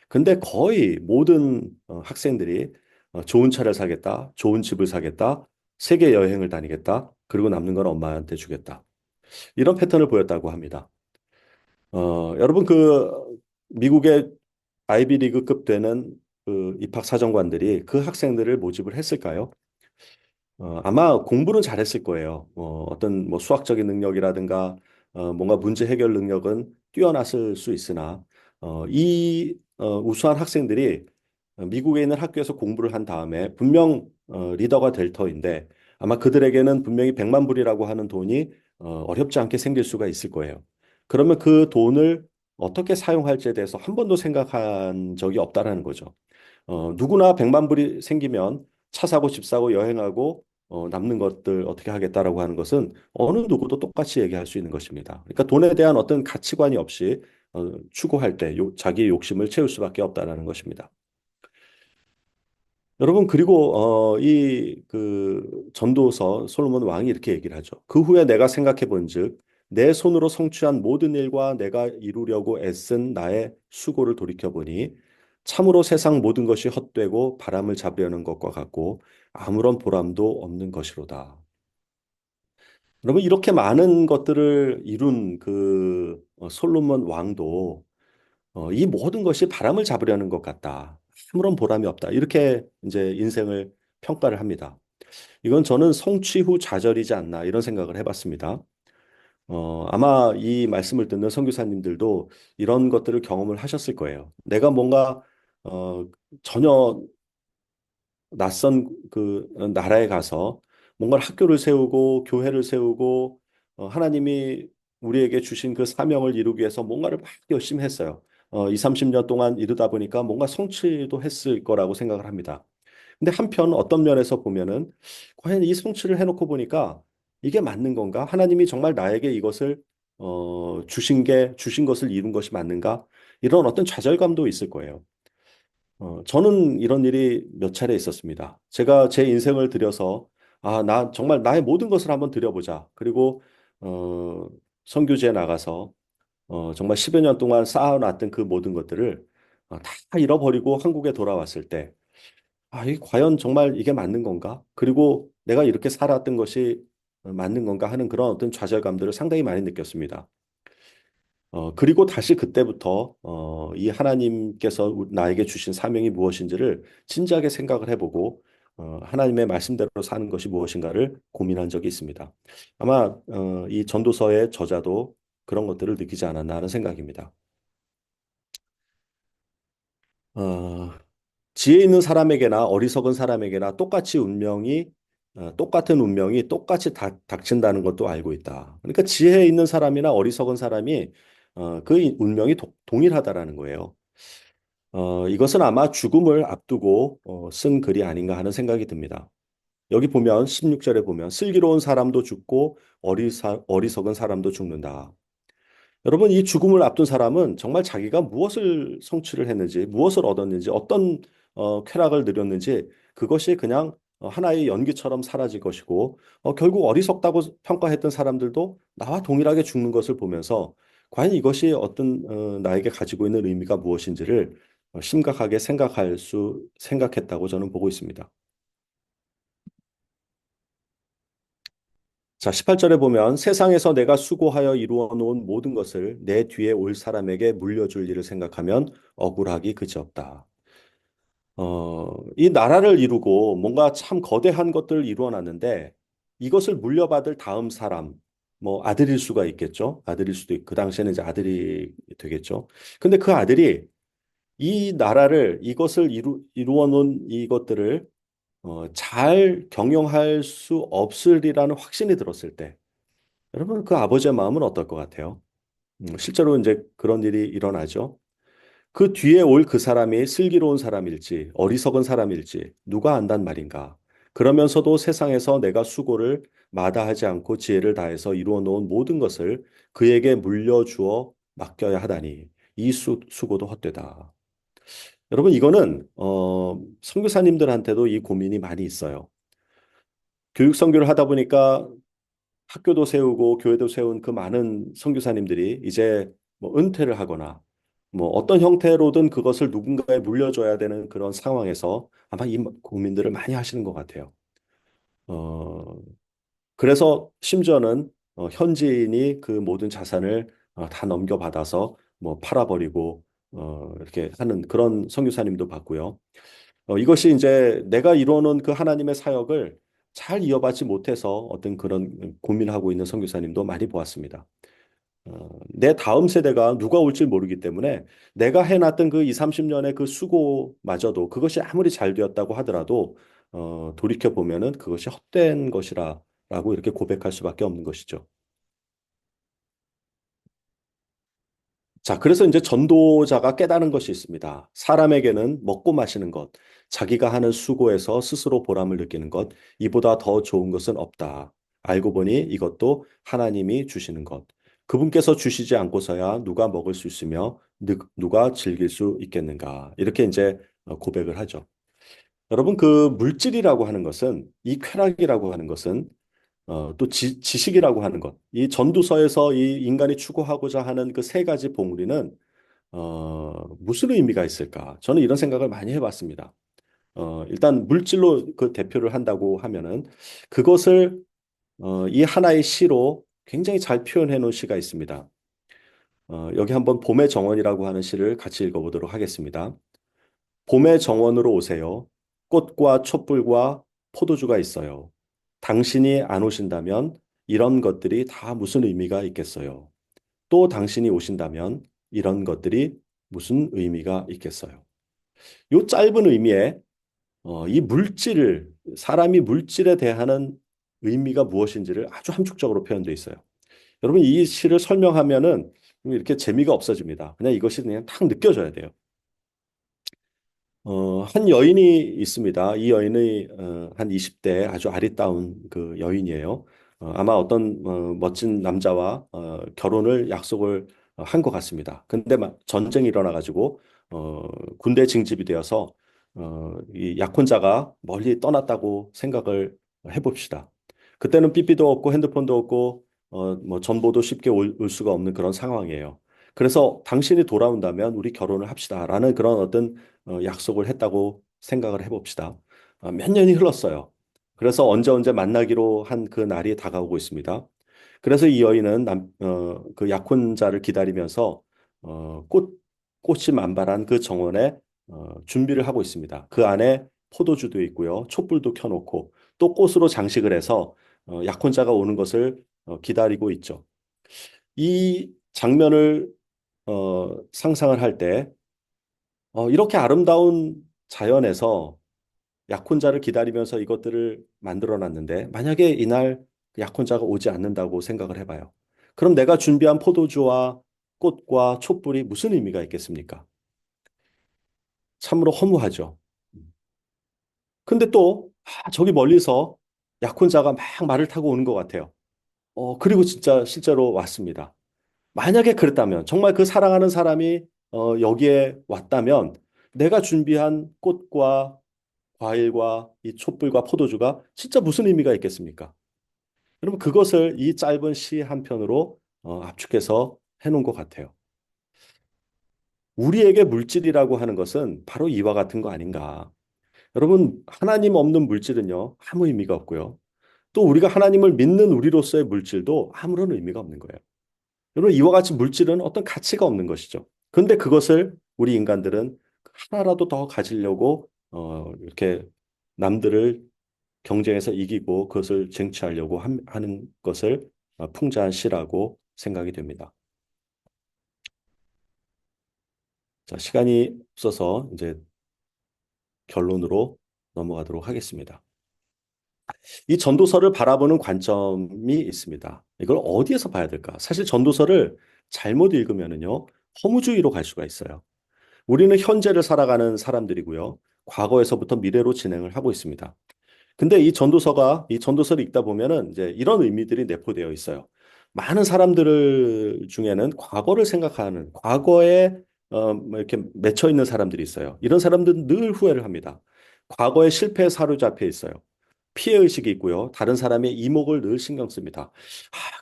Speaker 4: 근데 거의 모든 학생들이 좋은 차를 사겠다, 좋은 집을 사겠다, 세계 여행을 다니겠다, 그리고 남는 건 엄마한테 주겠다. 이런 패턴을 보였다고 합니다. 여러분 미국의 아이비리그급 되는 그 입학 사정관들이 그 학생들을 모집을 했을까요? 아마 공부는 잘했을 거예요. 어떤 뭐 수학적인 능력이라든가 뭔가 문제 해결 능력은 뛰어났을 수 있으나 우수한 학생들이 미국에 있는 학교에서 공부를 한 다음에 분명 리더가 될 터인데 아마 그들에게는 분명히 100만 불이라고 하는 돈이 어렵지 않게 생길 수가 있을 거예요. 그러면 그 돈을 어떻게 사용할지에 대해서 한 번도 생각한 적이 없다라는 거죠. 누구나 100만 불이 생기면 차 사고 집 사고 여행하고 남는 것들 어떻게 하겠다라고 하는 것은 어느 누구도 똑같이 얘기할 수 있는 것입니다. 그러니까 돈에 대한 어떤 가치관이 없이 추구할 때 자기의 욕심을 채울 수밖에 없다라는 것입니다. 여러분 그리고 이 그 전도서 솔로몬 왕이 이렇게 얘기를 하죠. 그 후에 내가 생각해 본즉 내 손으로 성취한 모든 일과 내가 이루려고 애쓴 나의 수고를 돌이켜 보니 참으로 세상 모든 것이 헛되고 바람을 잡으려는 것과 같고 아무런 보람도 없는 것이로다. 여러분 이렇게 많은 것들을 이룬 그 솔로몬 왕도 이 모든 것이 바람을 잡으려는 것 같다. 아무런 보람이 없다. 이렇게 이제 인생을 평가를 합니다. 이건 저는 성취 후 좌절이지 않나 이런 생각을 해봤습니다. 아마 이 말씀을 듣는 선교사님들도 이런 것들을 경험을 하셨을 거예요. 내가 뭔가 어, 전혀 낯선 그 나라에 가서 뭔가 학교를 세우고 교회를 세우고 하나님이 우리에게 주신 그 사명을 이루기 위해서 뭔가를 막 열심히 했어요. 2, 30년 동안 이루다 보니까 뭔가 성취도 했을 거라고 생각을 합니다. 근데 한편 어떤 면에서 보면은 과연 이 성취를 해놓고 보니까 이게 맞는 건가? 하나님이 정말 나에게 이것을 주신 것을 이룬 것이 맞는가? 이런 어떤 좌절감도 있을 거예요. 저는 이런 일이 몇 차례 있었습니다. 제가 제 인생을 들여서, 나 정말 나의 모든 것을 한번 들여보자. 그리고, 선교지에 나가서, 정말 10여 년 동안 쌓아놨던 그 모든 것들을 다 잃어버리고 한국에 돌아왔을 때, 이 과연 정말 이게 맞는 건가? 그리고 내가 이렇게 살았던 것이 맞는 건가 하는 그런 어떤 좌절감들을 상당히 많이 느꼈습니다. 그리고 다시 그때부터 이 하나님께서 나에게 주신 사명이 무엇인지를 진지하게 생각을 해보고 하나님의 말씀대로 사는 것이 무엇인가를 고민한 적이 있습니다. 아마 이 전도서의 저자도 그런 것들을 느끼지 않았나 하는 생각입니다. 어, 지혜 있는 사람에게나 어리석은 사람에게나 똑같은 운명이 똑같이 닥친다는 것도 알고 있다. 그러니까 지혜 있는 사람이나 어리석은 사람이 그 운명이 동일하다라는 거예요. 이것은 아마 죽음을 앞두고 쓴 글이 아닌가 하는 생각이 듭니다. 여기 보면 16절에 보면 슬기로운 사람도 죽고 어리석은 사람도 죽는다. 여러분, 이 죽음을 앞둔 사람은 정말 자기가 무엇을 성취를 했는지, 무엇을 얻었는지, 어떤 쾌락을 누렸는지 그것이 그냥 하나의 연기처럼 사라질 것이고 결국 어리석다고 평가했던 사람들도 나와 동일하게 죽는 것을 보면서 과연 이것이 어떤 나에게 가지고 있는 의미가 무엇인지를 심각하게 생각했다고 저는 보고 있습니다. 자, 18절에 보면 세상에서 내가 수고하여 이루어 놓은 모든 것을 내 뒤에 올 사람에게 물려줄 일을 생각하면 억울하기 그지없다. 이 나라를 이루고 뭔가 참 거대한 것들을 이루어 놨는데 이것을 물려받을 다음 사람, 뭐 아들일 수가 있겠죠. 아들일 수도 있고, 그 당시에는 이제 아들이 되겠죠. 근데 그 아들이 이 나라를, 이것을 이루어 놓은 이것들을 잘 경영할 수 없으리라는 확신이 들었을 때, 여러분, 그 아버지의 마음은 어떨 것 같아요? 실제로 이제 그런 일이 일어나죠. 그 뒤에 올 그 사람이 슬기로운 사람일지, 어리석은 사람일지, 누가 안단 말인가? 그러면서도 세상에서 내가 수고를 마다하지 않고 지혜를 다해서 이루어 놓은 모든 것을 그에게 물려주어 맡겨야 하다니, 이 수고도 헛되다. 여러분, 이거는, 선교사님들한테도 이 고민이 많이 있어요. 교육 선교를 하다 보니까 학교도 세우고 교회도 세운 그 많은 선교사님들이 이제 뭐 은퇴를 하거나 뭐 어떤 형태로든 그것을 누군가에 물려줘야 되는 그런 상황에서 아마 이 고민들을 많이 하시는 것 같아요. 어, 그래서 심지어는 현지인이 그 모든 자산을 다 넘겨받아서 뭐 팔아버리고 이렇게 하는 그런 선교사님도 봤고요. 이것이 이제 내가 이루어놓은 그 하나님의 사역을 잘 이어받지 못해서 어떤 그런 고민하고 있는 선교사님도 많이 보았습니다. 내 다음 세대가 누가 올지 모르기 때문에 내가 해놨던 그 2, 30년의 그 수고마저도 그것이 아무리 잘 되었다고 하더라도 돌이켜 보면은 그것이 헛된 것이라고 이렇게 고백할 수밖에 없는 것이죠. 자, 그래서 이제 전도자가 깨달은 것이 있습니다. 사람에게는 먹고 마시는 것, 자기가 하는 수고에서 스스로 보람을 느끼는 것, 이보다 더 좋은 것은 없다. 알고 보니 이것도 하나님이 주시는 것. 그분께서 주시지 않고서야 누가 먹을 수 있으며 누가 즐길 수 있겠는가. 이렇게 이제 고백을 하죠. 여러분, 그 물질이라고 하는 것은, 이 쾌락이라고 하는 것은 또 지식이라고 하는 것. 이 전도서에서 이 인간이 추구하고자 하는 그 세 가지 봉우리는 무슨 의미가 있을까? 저는 이런 생각을 많이 해봤습니다. 일단 물질로 그 대표를 한다고 하면은 그것을 이 하나의 시로 굉장히 잘 표현해 놓은 시가 있습니다. 여기 한번 봄의 정원이라고 하는 시를 같이 읽어보도록 하겠습니다. 봄의 정원으로 오세요. 꽃과 촛불과 포도주가 있어요. 당신이 안 오신다면 이런 것들이 다 무슨 의미가 있겠어요? 또 당신이 오신다면 이런 것들이 무슨 의미가 있겠어요? 이 짧은 의미에 이 사람이 물질에 대한 의미가 무엇인지를 아주 함축적으로 표현되어 있어요. 여러분, 이 시를 설명하면은 이렇게 재미가 없어집니다. 그냥 이것이 그냥 탁 느껴져야 돼요. 한 여인이 있습니다. 이 여인이 한 20대 아주 아리따운 그 여인이에요. 아마 어떤 멋진 남자와 결혼을 약속을 한 것 같습니다. 근데 막 전쟁이 일어나가지고 군대 징집이 되어서 이 약혼자가 멀리 떠났다고 생각을 해봅시다. 그때는 삐삐도 없고 핸드폰도 없고 뭐 전보도 쉽게 올 수가 없는 그런 상황이에요. 그래서 당신이 돌아온다면 우리 결혼을 합시다라는 그런 어떤 약속을 했다고 생각을 해봅시다. 몇 년이 흘렀어요. 그래서 언제 만나기로 한 그 날이 다가오고 있습니다. 그래서 이 여인은 그 약혼자를 기다리면서 꽃이 만발한 그 정원에 준비를 하고 있습니다. 그 안에 포도주도 있고요, 촛불도 켜놓고 또 꽃으로 장식을 해서 약혼자가 오는 것을 기다리고 있죠. 이 장면을 상상을 할 때, 이렇게 아름다운 자연에서 약혼자를 기다리면서 이것들을 만들어 놨는데, 만약에 이날 그 약혼자가 오지 않는다고 생각을 해봐요. 그럼 내가 준비한 포도주와 꽃과 촛불이 무슨 의미가 있겠습니까? 참으로 허무하죠. 근데 또, 저기 멀리서 약혼자가 막 말을 타고 오는 것 같아요. 그리고 진짜 실제로 왔습니다. 만약에 그랬다면, 정말 그 사랑하는 사람이 여기에 왔다면, 내가 준비한 꽃과 과일과 이 촛불과 포도주가 진짜 무슨 의미가 있겠습니까? 여러분, 그것을 이 짧은 시 한 편으로 압축해서 해놓은 것 같아요. 우리에게 물질이라고 하는 것은 바로 이와 같은 거 아닌가. 여러분, 하나님 없는 물질은요, 아무 의미가 없고요. 또 우리가 하나님을 믿는 우리로서의 물질도 아무런 의미가 없는 거예요. 여러분, 이와 같이 물질은 어떤 가치가 없는 것이죠. 그런데 그것을 우리 인간들은 하나라도 더 가지려고 이렇게 남들을 경쟁에서 이기고 그것을 쟁취하려고 하는 것을 풍자한 시라고 생각이 됩니다. 자, 시간이 없어서 이제 결론으로 넘어가도록 하겠습니다. 이 전도서를 바라보는 관점이 있습니다. 이걸 어디에서 봐야 될까? 사실 전도서를 잘못 읽으면은요, 허무주의로 갈 수가 있어요. 우리는 현재를 살아가는 사람들이고요. 과거에서부터 미래로 진행을 하고 있습니다. 근데 이 전도서를 읽다 보면은 이제 이런 의미들이 내포되어 있어요. 많은 사람들 중에는 과거를 생각하는, 과거에 뭐 이렇게 맺혀 있는 사람들이 있어요. 이런 사람들은 늘 후회를 합니다. 과거의 실패에 사로잡혀 있어요. 피해 의식이 있고요. 다른 사람의 이목을 늘 신경 씁니다.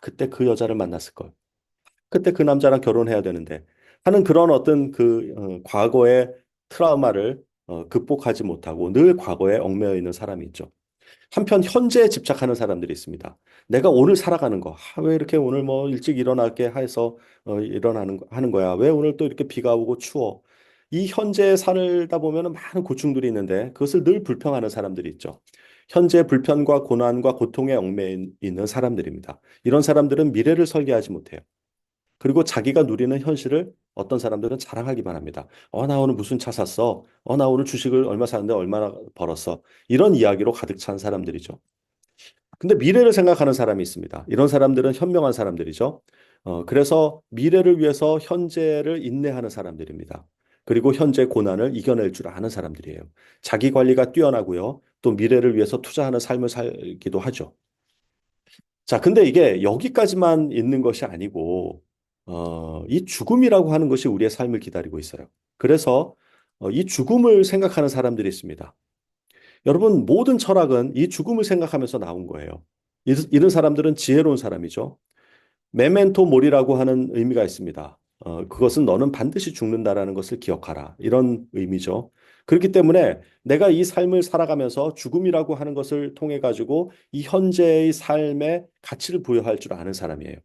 Speaker 4: 그때 그 여자를 만났을 걸. 그때 그 남자랑 결혼해야 되는데 하는 그런 어떤 과거의 트라우마를 극복하지 못하고 늘 과거에 얽매여 있는 사람이 있죠. 한편 현재에 집착하는 사람들이 있습니다. 내가 오늘 살아가는 거, 왜 이렇게 오늘 뭐 일찍 일어나게 해서 하는 거야? 왜 오늘 또 이렇게 비가 오고 추워? 이 현재에 살다 보면 많은 고충들이 있는데 그것을 늘 불평하는 사람들이 있죠. 현재 불편과 고난과 고통에 얽매여 있는 사람들입니다. 이런 사람들은 미래를 설계하지 못해요. 그리고 자기가 누리는 현실을 어떤 사람들은 자랑하기만 합니다. 나 오늘 무슨 차 샀어? 나 오늘 주식을 얼마 샀는데 얼마나 벌었어? 이런 이야기로 가득 찬 사람들이죠. 근데 미래를 생각하는 사람이 있습니다. 이런 사람들은 현명한 사람들이죠. 그래서 미래를 위해서 현재를 인내하는 사람들입니다. 그리고 현재 고난을 이겨낼 줄 아는 사람들이에요. 자기 관리가 뛰어나고요. 또 미래를 위해서 투자하는 삶을 살기도 하죠. 자, 근데 이게 여기까지만 있는 것이 아니고, 이 죽음이라고 하는 것이 우리의 삶을 기다리고 있어요. 그래서 이 죽음을 생각하는 사람들이 있습니다. 여러분, 모든 철학은 이 죽음을 생각하면서 나온 거예요. 이런 사람들은 지혜로운 사람이죠. 메멘토 모리라고 하는 의미가 있습니다. 그것은 너는 반드시 죽는다라는 것을 기억하라. 이런 의미죠. 그렇기 때문에 내가 이 삶을 살아가면서 죽음이라고 하는 것을 통해 가지고 이 현재의 삶에 가치를 부여할 줄 아는 사람이에요.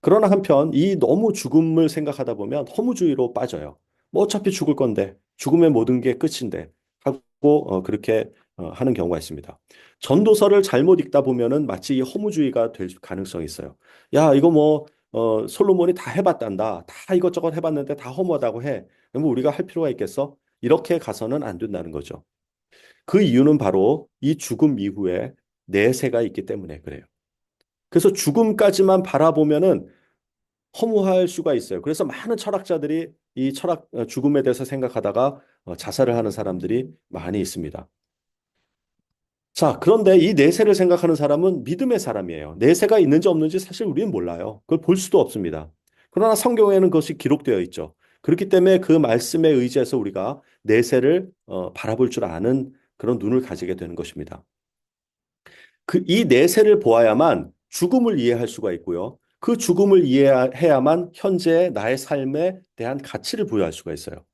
Speaker 4: 그러나 한편 이 너무 죽음을 생각하다 보면 허무주의로 빠져요. 뭐 어차피 죽을 건데 죽으면 모든 게 끝인데 하고 그렇게 하는 경우가 있습니다. 전도서를 잘못 읽다 보면은 마치 이 허무주의가 될 가능성이 있어요. 야, 이거 뭐 솔로몬이 다 해봤단다. 다 이것저것 해봤는데 다 허무하다고 해. 그럼 우리가 할 필요가 있겠어? 이렇게 가서는 안 된다는 거죠. 그 이유는 바로 이 죽음 이후에 내세가 있기 때문에 그래요. 그래서 죽음까지만 바라보면은 허무할 수가 있어요. 그래서 많은 철학자들이 이 죽음에 대해서 생각하다가 자살을 하는 사람들이 많이 있습니다. 자, 그런데 이 내세를 생각하는 사람은 믿음의 사람이에요. 내세가 있는지 없는지 사실 우리는 몰라요. 그걸 볼 수도 없습니다. 그러나 성경에는 그것이 기록되어 있죠. 그렇기 때문에 그 말씀에 의지해서 우리가 내세를 바라볼 줄 아는 그런 눈을 가지게 되는 것입니다. 이 내세를 보아야만 죽음을 이해할 수가 있고요. 그 죽음을 이해해야만 현재의 나의 삶에 대한 가치를 부여할 수가 있어요.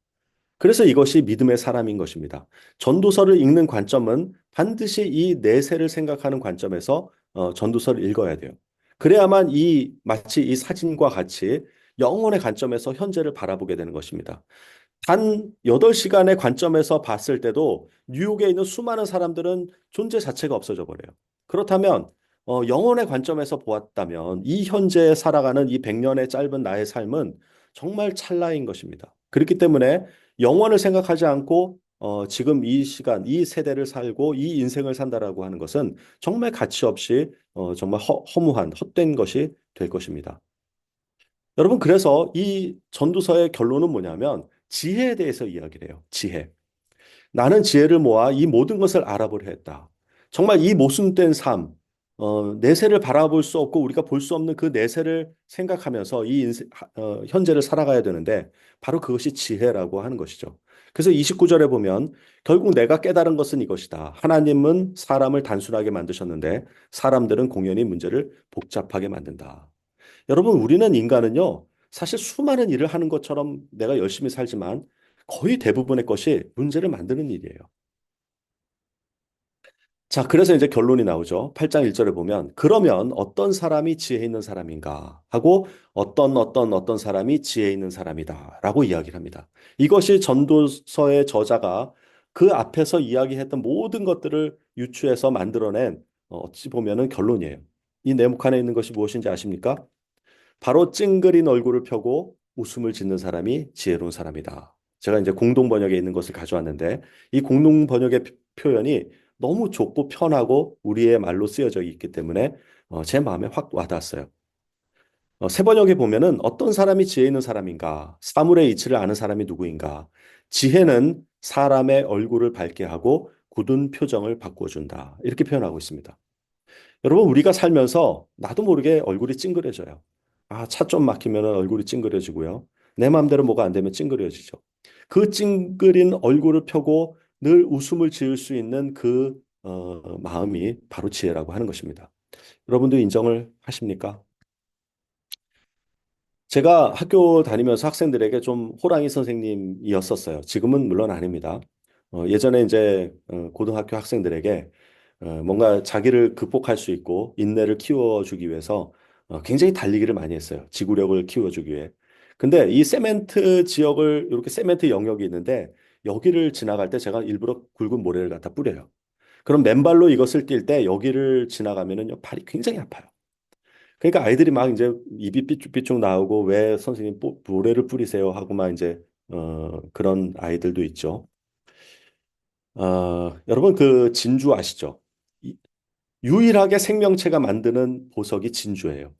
Speaker 4: 그래서 이것이 믿음의 사람인 것입니다. 전도서를 읽는 관점은 반드시 이 내세를 생각하는 관점에서 전도서를 읽어야 돼요. 그래야만 마치 이 사진과 같이 영혼의 관점에서 현재를 바라보게 되는 것입니다. 단 8시간의 관점에서 봤을 때도 뉴욕에 있는 수많은 사람들은 존재 자체가 없어져 버려요. 그렇다면 영혼의 관점에서 보았다면 이 현재에 살아가는 이 100년의 짧은 나의 삶은 정말 찰나인 것입니다. 그렇기 때문에 영원을 생각하지 않고 지금 이 시간, 이 세대를 살고 이 인생을 산다라고 하는 것은 정말 가치 없이 정말 허무한 헛된 것이 될 것입니다. 여러분, 그래서 이 전도서의 결론은 뭐냐면 지혜에 대해서 이야기를 해요. 지혜. 나는 지혜를 모아 이 모든 것을 알아보려 했다. 정말 이 모순된 삶, 내세를 바라볼 수 없고 우리가 볼 수 없는 그 내세를 생각하면서 현재를 살아가야 되는데 바로 그것이 지혜라고 하는 것이죠. 그래서 29절에 보면 결국 내가 깨달은 것은 이것이다. 하나님은 사람을 단순하게 만드셨는데 사람들은 공연히 문제를 복잡하게 만든다. 여러분, 우리는 인간은요, 사실 수많은 일을 하는 것처럼 내가 열심히 살지만 거의 대부분의 것이 문제를 만드는 일이에요. 자, 그래서 이제 결론이 나오죠. 8장 1절에 보면, 그러면 어떤 사람이 지혜 있는 사람인가 하고 어떤 사람이 지혜 있는 사람이다 라고 이야기를 합니다. 이것이 전도서의 저자가 그 앞에서 이야기했던 모든 것들을 유추해서 만들어낸 어찌 보면은 결론이에요. 이 네모칸에 있는 것이 무엇인지 아십니까? 바로 찡그린 얼굴을 펴고 웃음을 짓는 사람이 지혜로운 사람이다. 제가 이제 공동 번역에 있는 것을 가져왔는데 이 공동 번역의 표현이 너무 좁고 편하고 우리의 말로 쓰여져 있기 때문에 제 마음에 확 와닿았어요. 새 번역에 보면은 어떤 사람이 지혜 있는 사람인가, 사물의 이치를 아는 사람이 누구인가, 지혜는 사람의 얼굴을 밝게 하고 굳은 표정을 바꿔준다. 이렇게 표현하고 있습니다. 여러분, 우리가 살면서 나도 모르게 얼굴이 찡그려져요. 아, 차 좀 막히면 얼굴이 찡그려지고요. 내 마음대로 뭐가 안 되면 찡그려지죠. 그 찡그린 얼굴을 펴고 늘 웃음을 지을 수 있는 그 마음이 바로 지혜라고 하는 것입니다. 여러분도 인정을 하십니까? 제가 학교 다니면서 학생들에게 좀 호랑이 선생님이었었어요. 지금은 물론 아닙니다. 예전에 이제 고등학교 학생들에게 뭔가 자기를 극복할 수 있고 인내를 키워주기 위해서 굉장히 달리기를 많이 했어요. 지구력을 키워주기 위해. 근데 이 세멘트 지역을 이렇게 세멘트 영역이 있는데 여기를 지나갈 때 제가 일부러 굵은 모래를 갖다 뿌려요. 그럼 맨발로 이것을 뛸 때 여기를 지나가면은요 발이 굉장히 아파요. 그러니까 아이들이 막 이제 입이 삐쭉삐쭉 나오고 왜 선생님 모래를 뿌리세요 하고 막 이제 그런 아이들도 있죠. 여러분 그 진주 아시죠? 유일하게 생명체가 만드는 보석이 진주예요.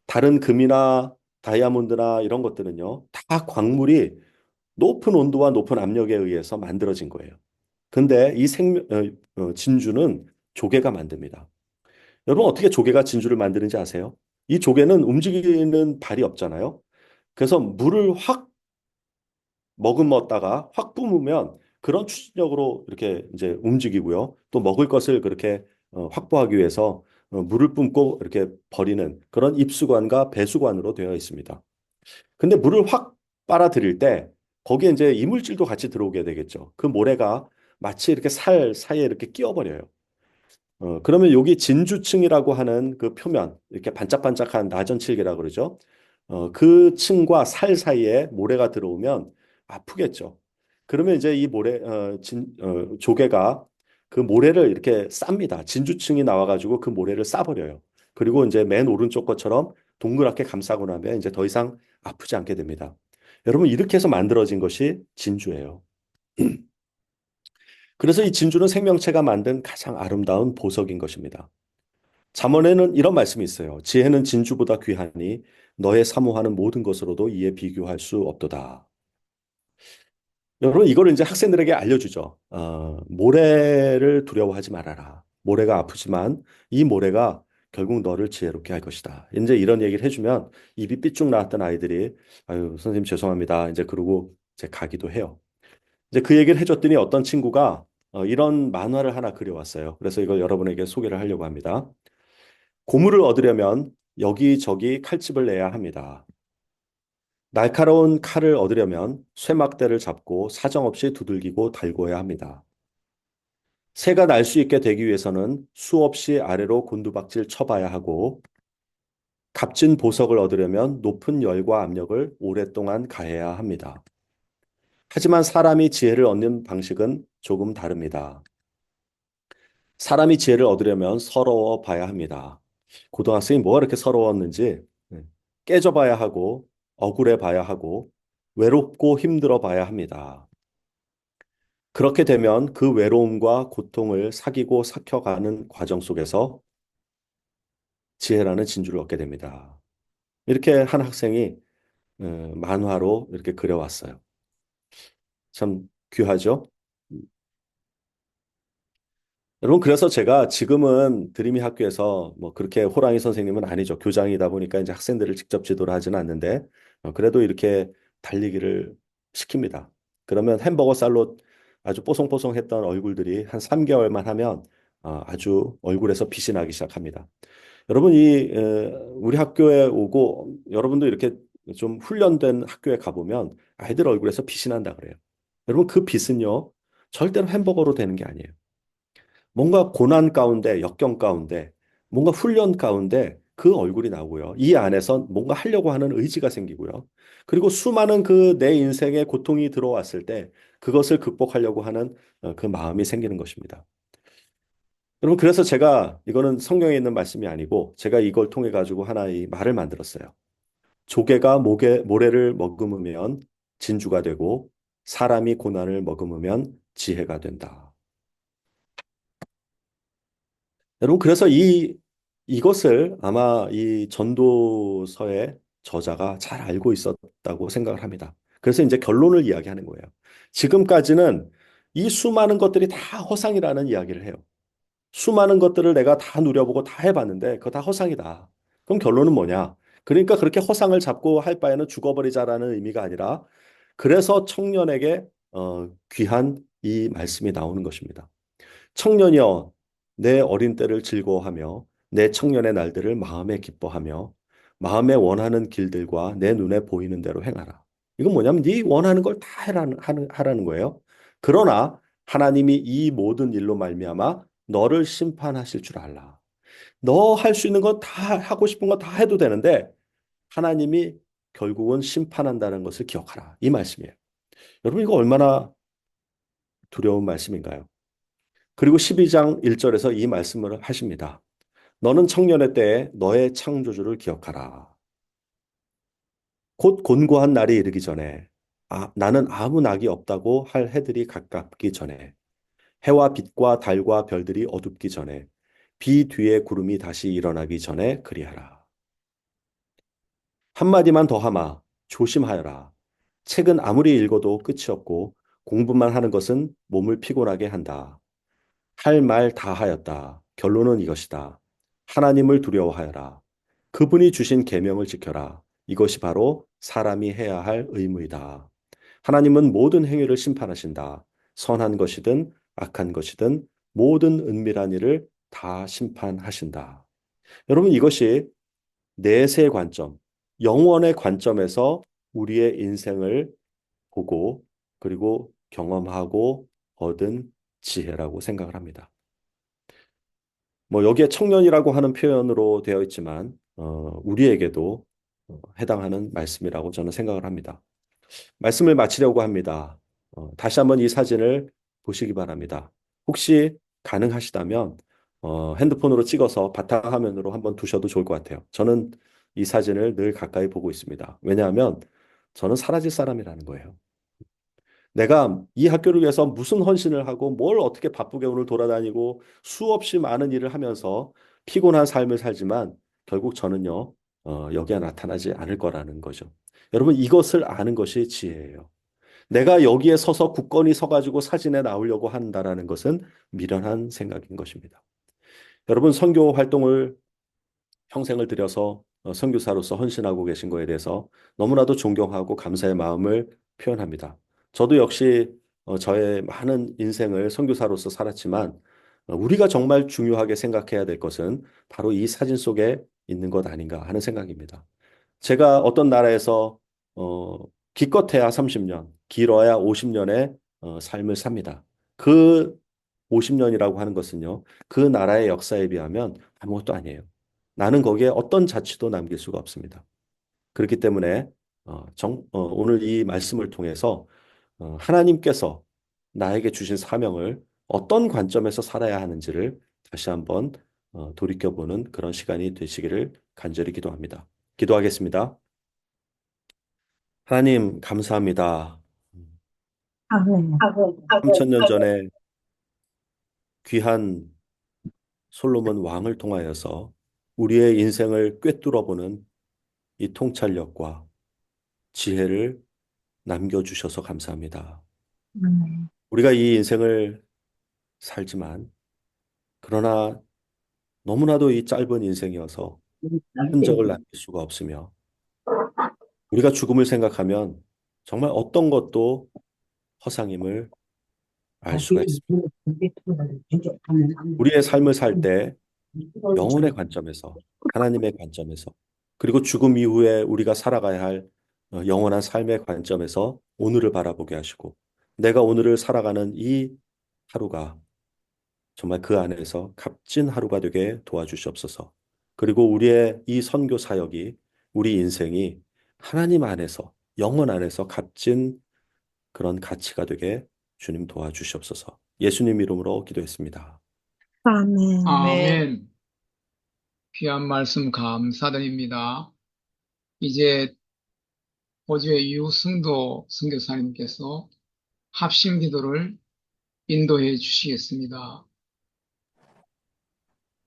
Speaker 4: 다른 금이나 다이아몬드나 이런 것들은요, 다 광물이 높은 온도와 높은 압력에 의해서 만들어진 거예요. 근데 진주는 조개가 만듭니다. 여러분 어떻게 조개가 진주를 만드는지 아세요? 이 조개는 움직이는 발이 없잖아요. 그래서 물을 확 머금었다가 확 뿜으면 그런 추진력으로 이렇게 이제 움직이고요. 또 먹을 것을 그렇게 확보하기 위해서 물을 뿜고 이렇게 버리는 그런 입수관과 배수관으로 되어 있습니다. 근데 물을 확 빨아들일 때 거기에 이제 이물질도 같이 들어오게 되겠죠. 그 모래가 마치 이렇게 살 사이에 이렇게 끼어버려요. 그러면 여기 진주층이라고 하는 그 표면, 이렇게 반짝반짝한 나전칠개라고 그러죠. 그 층과 살 사이에 모래가 들어오면 아프겠죠. 그러면 이제 이 조개가 그 모래를 이렇게 쌉니다. 진주층이 나와가지고 그 모래를 싸버려요. 그리고 이제 맨 오른쪽 것처럼 동그랗게 감싸고 나면 이제 더 이상 아프지 않게 됩니다. 여러분, 이렇게 해서 만들어진 것이 진주예요. 그래서 이 진주는 생명체가 만든 가장 아름다운 보석인 것입니다. 잠언에는 이런 말씀이 있어요. 지혜는 진주보다 귀하니 너의 사모하는 모든 것으로도 이에 비교할 수 없도다. 여러분 이거를 이제 학생들에게 알려주죠. 모래를 두려워하지 말아라. 모래가 아프지만 이 모래가 결국 너를 지혜롭게 할 것이다. 이제 이런 얘기를 해주면 입이 삐쭉 나왔던 아이들이 아유 선생님 죄송합니다. 이제 그러고 이제 가기도 해요. 이제 그 얘기를 해줬더니 어떤 친구가 이런 만화를 하나 그려왔어요. 그래서 이걸 여러분에게 소개를 하려고 합니다. 고물을 얻으려면 여기저기 칼집을 내야 합니다. 날카로운 칼을 얻으려면 쇠막대를 잡고 사정없이 두들기고 달궈야 합니다. 새가 날 수 있게 되기 위해서는 수없이 아래로 곤두박질 쳐봐야 하고 값진 보석을 얻으려면 높은 열과 압력을 오랫동안 가해야 합니다. 하지만 사람이 지혜를 얻는 방식은 조금 다릅니다. 사람이 지혜를 얻으려면 서러워 봐야 합니다. 고등학생이 뭐가 그렇게 서러웠는지 깨져 봐야 하고 억울해 봐야 하고 외롭고 힘들어 봐야 합니다. 그렇게 되면 그 외로움과 고통을 사귀고 삭혀가는 과정 속에서 지혜라는 진주를 얻게 됩니다. 이렇게 한 학생이 만화로 이렇게 그려왔어요. 참 귀하죠? 여러분, 그래서 제가 지금은 드림이 학교에서 뭐 그렇게 호랑이 선생님은 아니죠. 교장이다 보니까 이제 학생들을 직접 지도를 하지는 않는데, 그래도 이렇게 달리기를 시킵니다. 그러면 햄버거 쌀로 아주 뽀송뽀송했던 얼굴들이 한 3개월만 하면 아주 얼굴에서 빛이 나기 시작합니다. 여러분, 우리 학교에 오고 여러분도 이렇게 좀 훈련된 학교에 가보면 아이들 얼굴에서 빛이 난다 그래요. 여러분, 그 빛은요, 절대로 햄버거로 되는 게 아니에요. 뭔가 고난 가운데, 역경 가운데, 뭔가 훈련 가운데 그 얼굴이 나오고요. 이 안에서 뭔가 하려고 하는 의지가 생기고요. 그리고 수많은 그 내 인생의 고통이 들어왔을 때 그것을 극복하려고 하는 그 마음이 생기는 것입니다. 여러분, 그래서 제가 이거는 성경에 있는 말씀이 아니고 제가 이걸 통해 가지고 하나의 말을 만들었어요. 조개가 모래를 머금으면 진주가 되고 사람이 고난을 머금으면 지혜가 된다. 여러분, 그래서 이것을 아마 이 전도서의 저자가 잘 알고 있었다고 생각을 합니다. 그래서 이제 결론을 이야기하는 거예요. 지금까지는 이 수많은 것들이 다 허상이라는 이야기를 해요. 수많은 것들을 내가 다 누려보고 다 해봤는데 그거 다 허상이다. 그럼 결론은 뭐냐? 그러니까 그렇게 허상을 잡고 할 바에는 죽어버리자라는 의미가 아니라 그래서 청년에게 귀한 이 말씀이 나오는 것입니다. 청년이여, 내 어린 때를 즐거워하며 내 청년의 날들을 마음에 기뻐하며 마음에 원하는 길들과 내 눈에 보이는 대로 행하라. 이건 뭐냐면 네 원하는 걸 다 하라는 거예요. 그러나 하나님이 이 모든 일로 말미암아 너를 심판하실 줄 알라. 너 할 수 있는 거 다 하고 싶은 거 다 해도 되는데 하나님이 결국은 심판한다는 것을 기억하라. 이 말씀이에요. 여러분, 이거 얼마나 두려운 말씀인가요? 그리고 12장 1절에서 이 말씀을 하십니다. 너는 청년의 때에 너의 창조주를 기억하라. 곧 곤고한 날이 이르기 전에 나는 아무 낙이 없다고 할 해들이 가깝기 전에 해와 빛과 달과 별들이 어둡기 전에 비 뒤에 구름이 다시 일어나기 전에 그리하라. 한마디만 더 하마 조심하여라. 책은 아무리 읽어도 끝이 없고 공부만 하는 것은 몸을 피곤하게 한다. 할 말 다 하였다. 결론은 이것이다. 하나님을 두려워하여라. 그분이 주신 계명을 지켜라. 이것이 바로 사람이 해야 할 의무이다. 하나님은 모든 행위를 심판하신다. 선한 것이든 악한 것이든 모든 은밀한 일을 다 심판하신다. 여러분, 이것이 내세 관점, 영원의 관점에서 우리의 인생을 보고 그리고 경험하고 얻은 지혜라고 생각을 합니다. 뭐 여기에 청년이라고 하는 표현으로 되어 있지만 우리에게도 해당하는 말씀이라고 저는 생각을 합니다. 말씀을 마치려고 합니다. 다시 한번 이 사진을 보시기 바랍니다. 혹시 가능하시다면 핸드폰으로 찍어서 바탕화면으로 한번 두셔도 좋을 것 같아요. 저는 이 사진을 늘 가까이 보고 있습니다. 왜냐하면 저는 사라질 사람이라는 거예요. 내가 이 학교를 위해서 무슨 헌신을 하고 뭘 어떻게 바쁘게 오늘 돌아다니고 수없이 많은 일을 하면서 피곤한 삶을 살지만 결국 저는요, 여기에 나타나지 않을 거라는 거죠. 여러분, 이것을 아는 것이 지혜예요. 내가 여기에 서서 굳건히 서가지고 사진에 나오려고 한다라는 것은 미련한 생각인 것입니다. 여러분, 선교 활동을 평생을 들여서 선교사로서 헌신하고 계신 거에 대해서 너무나도 존경하고 감사의 마음을 표현합니다. 저도 역시 저의 많은 인생을 선교사로서 살았지만 우리가 정말 중요하게 생각해야 될 것은 바로 이 사진 속에 있는 것 아닌가 하는 생각입니다. 제가 어떤 나라에서 기껏해야 30년, 길어야 50년의 삶을 삽니다. 그 50년이라고 하는 것은요, 그 나라의 역사에 비하면 아무것도 아니에요. 나는 거기에 어떤 자취도 남길 수가 없습니다. 그렇기 때문에 오늘 이 말씀을 통해서 하나님께서 나에게 주신 사명을 어떤 관점에서 살아야 하는지를 다시 한번 돌이켜보는 그런 시간이 되시기를 간절히 기도합니다. 기도하겠습니다. 하나님, 감사합니다. 3000년 전에 귀한 솔로몬 왕을 통하여서 우리의 인생을 꿰뚫어보는 이 통찰력과 지혜를 남겨주셔서 감사합니다. 우리가 이 인생을 살지만, 그러나 너무나도 이 짧은 인생이어서 흔적을 남길 수가 없으며, 우리가 죽음을 생각하면 정말 어떤 것도 허상임을 알 수가 있습니다. 우리의 삶을 살 때 영혼의 관점에서, 하나님의 관점에서, 그리고 죽음 이후에 우리가 살아가야 할 영원한 삶의 관점에서 오늘을 바라보게 하시고, 내가 오늘을 살아가는 이 하루가 정말 그 안에서 값진 하루가 되게 도와주시옵소서. 그리고 우리의 이 선교 사역이, 우리 인생이 하나님 안에서, 영혼 안에서 값진 그런 가치가 되게 주님 도와주시옵소서. 예수님 이름으로 기도했습니다.
Speaker 5: 아멘.
Speaker 1: 아멘. 귀한 말씀 감사드립니다. 이제 호주의 유승도 선교사님께서 합심 기도를 인도해 주시겠습니다.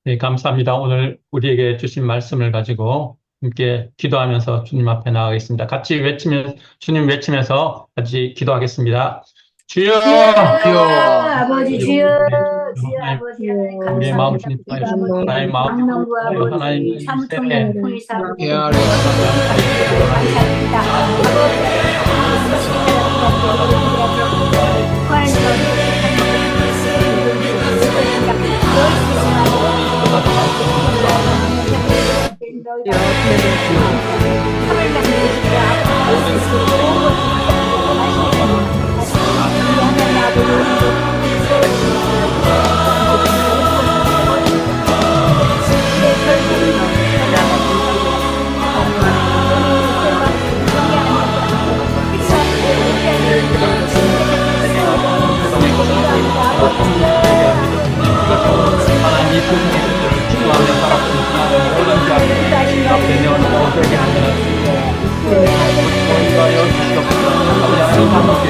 Speaker 6: 네, 감사합니다. 오늘 우리에게 주신 말씀을 가지고 함께 기도하면서 주님 앞에 나가겠습니다. 같이 주님 외치면서 같이 기도하겠습니다. 주여!
Speaker 1: 주여!
Speaker 5: 아버지 주여,
Speaker 6: 주여
Speaker 5: 아버지
Speaker 6: 우리의 마음 주님
Speaker 5: 감사합니다.
Speaker 6: 통하여 하나님 마음
Speaker 5: 왕농부 아버지
Speaker 6: 하나님
Speaker 5: 사무총장 통일사
Speaker 1: 헤아려
Speaker 6: 하나님 이 세상을 기도하며 살았습니다. 모든 자들 앞에 내어놓고 되게 하는 인도하여 주시옵소서. 아버지 하나님 함께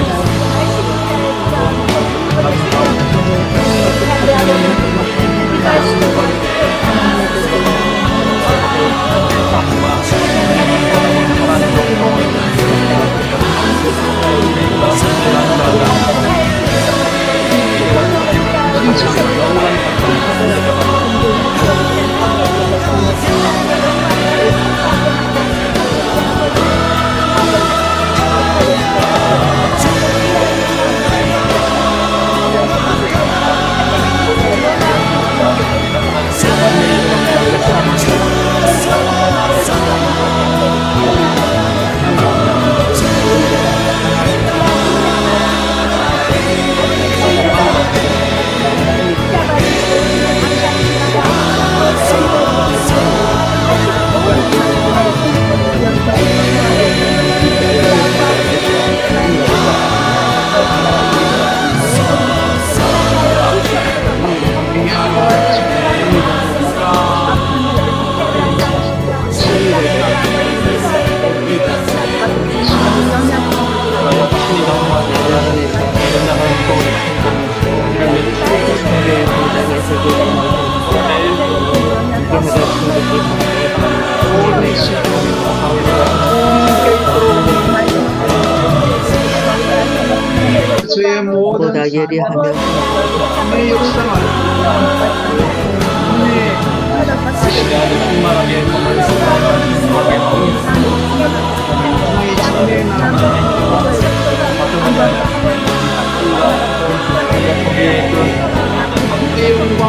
Speaker 6: 저의 모든
Speaker 5: 보다 예리하며
Speaker 1: 내 역사를
Speaker 6: 시간을 충만하게 정말 충만하게
Speaker 1: 나의 장래의 나라 내 영광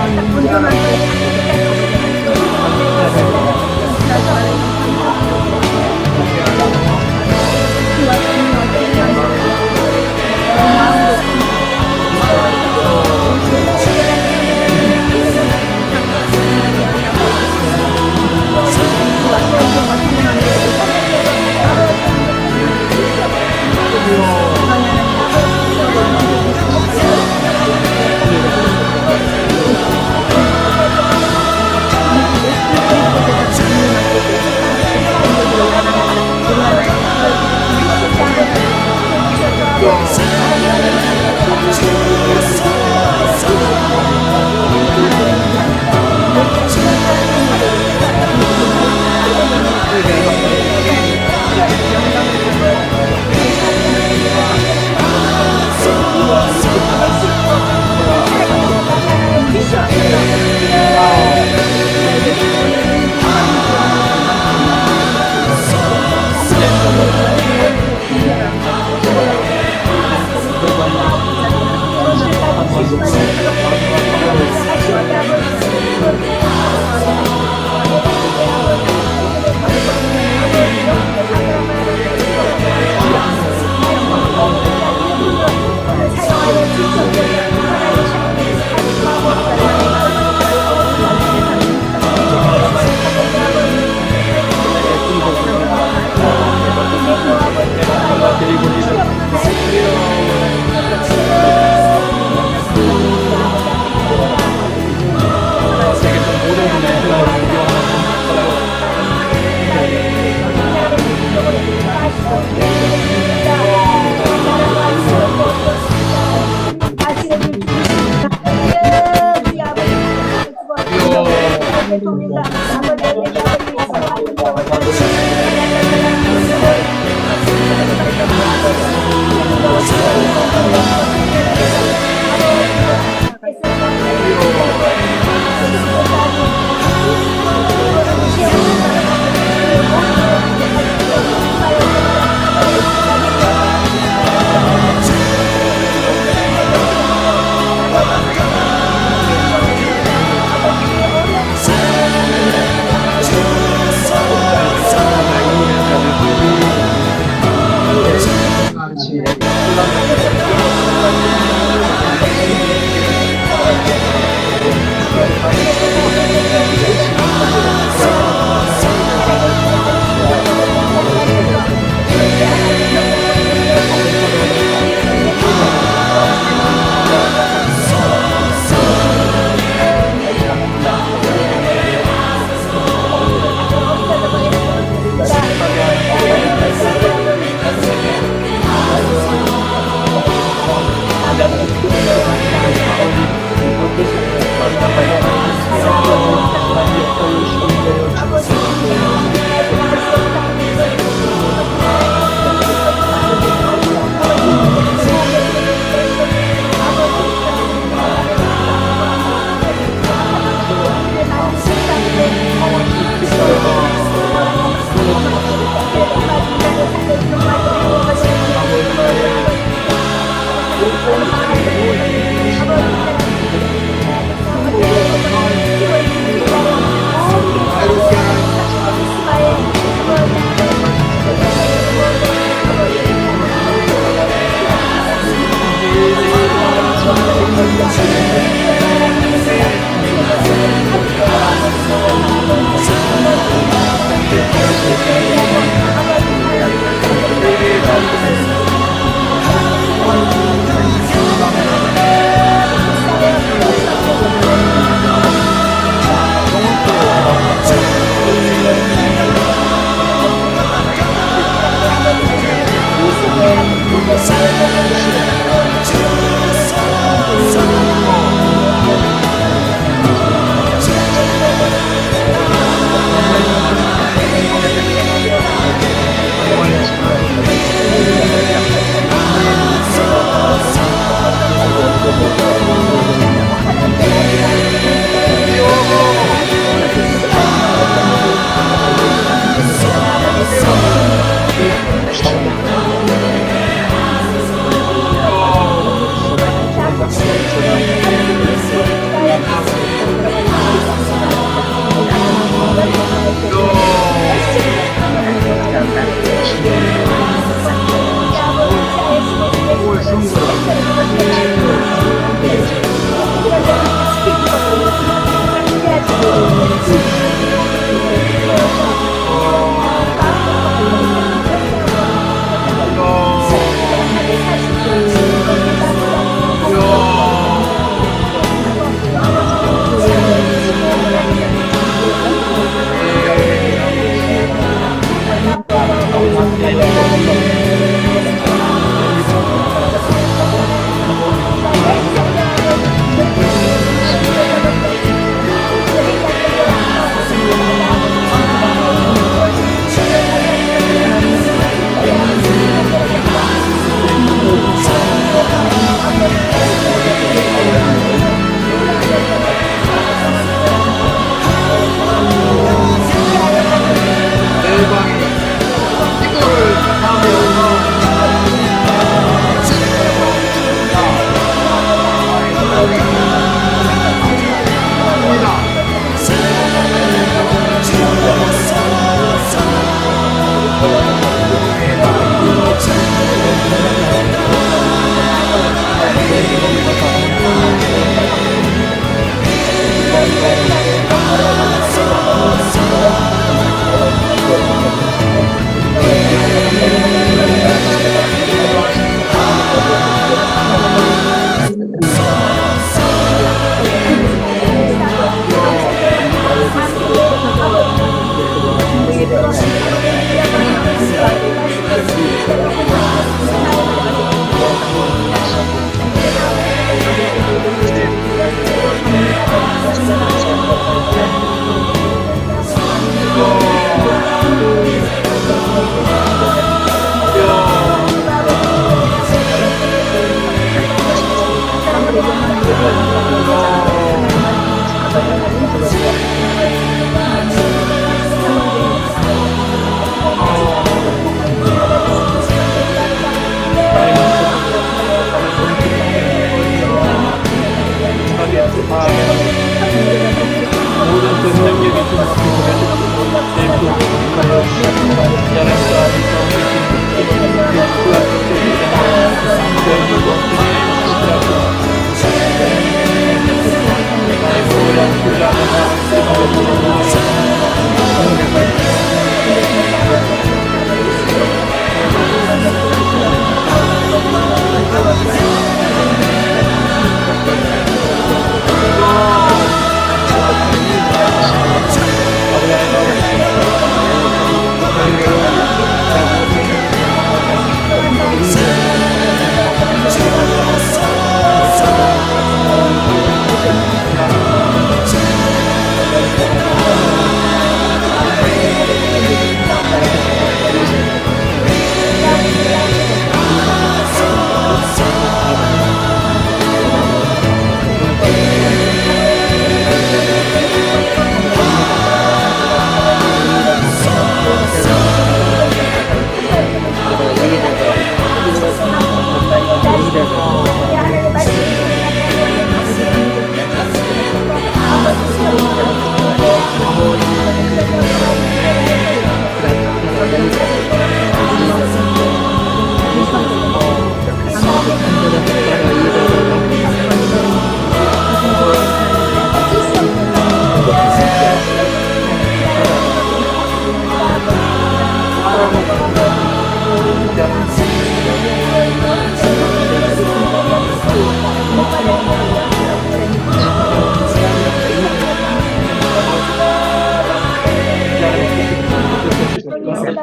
Speaker 1: 영원히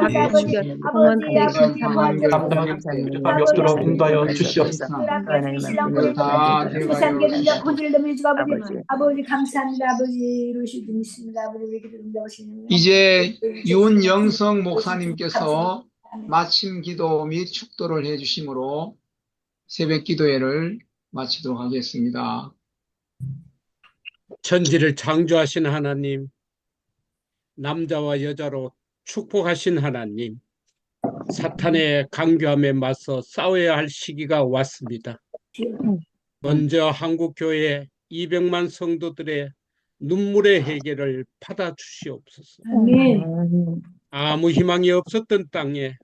Speaker 5: 감사 아버지, 아버지, 아버지,
Speaker 6: 감당이 없도록 인도하여 주시옵소서.
Speaker 1: 다 되어가요.
Speaker 5: 아버지 감사합니다. 아버지 이루실 줄 믿습니다. 아버지 우리 기도 응답하시는
Speaker 1: 이제 윤영성 목사님께서 마침 기도 및 축도를 해주심으로 새벽 기도회를 마치도록 하겠습니다.
Speaker 7: 천지를 창조하신 하나님, 남자와 여자로 축복하신 하나님, 사탄의 강교함에 맞서 싸워야 할 시기가 왔습니다. 먼저 한국교회 200만 성도들의 눈물의 해결을 받아주시옵소서.
Speaker 5: 아멘.
Speaker 7: 아무 희망이 없었던 땅에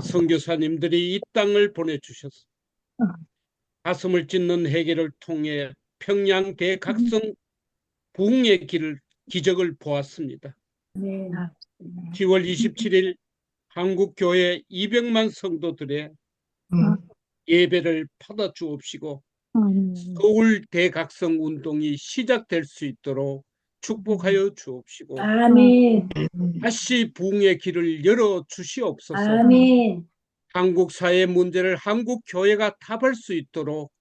Speaker 7: 선교사님들이 이 땅을 보내주셔서 가슴을 찢는 해결을 통해 평양 대각성 부흥의 기적을 보았습니다.
Speaker 5: 네.
Speaker 7: 10월 27일 한국교회 200만 성도들의 예배를 받아주옵시고 서울 대각성 운동이 시작될 수 있도록 축복하여 주옵시고
Speaker 5: 아멘.
Speaker 7: 다시 부흥의 길을 열어 주시옵소서.
Speaker 5: 아멘.
Speaker 7: 한국 사회 문제를 한국 교회가 답할 수 있도록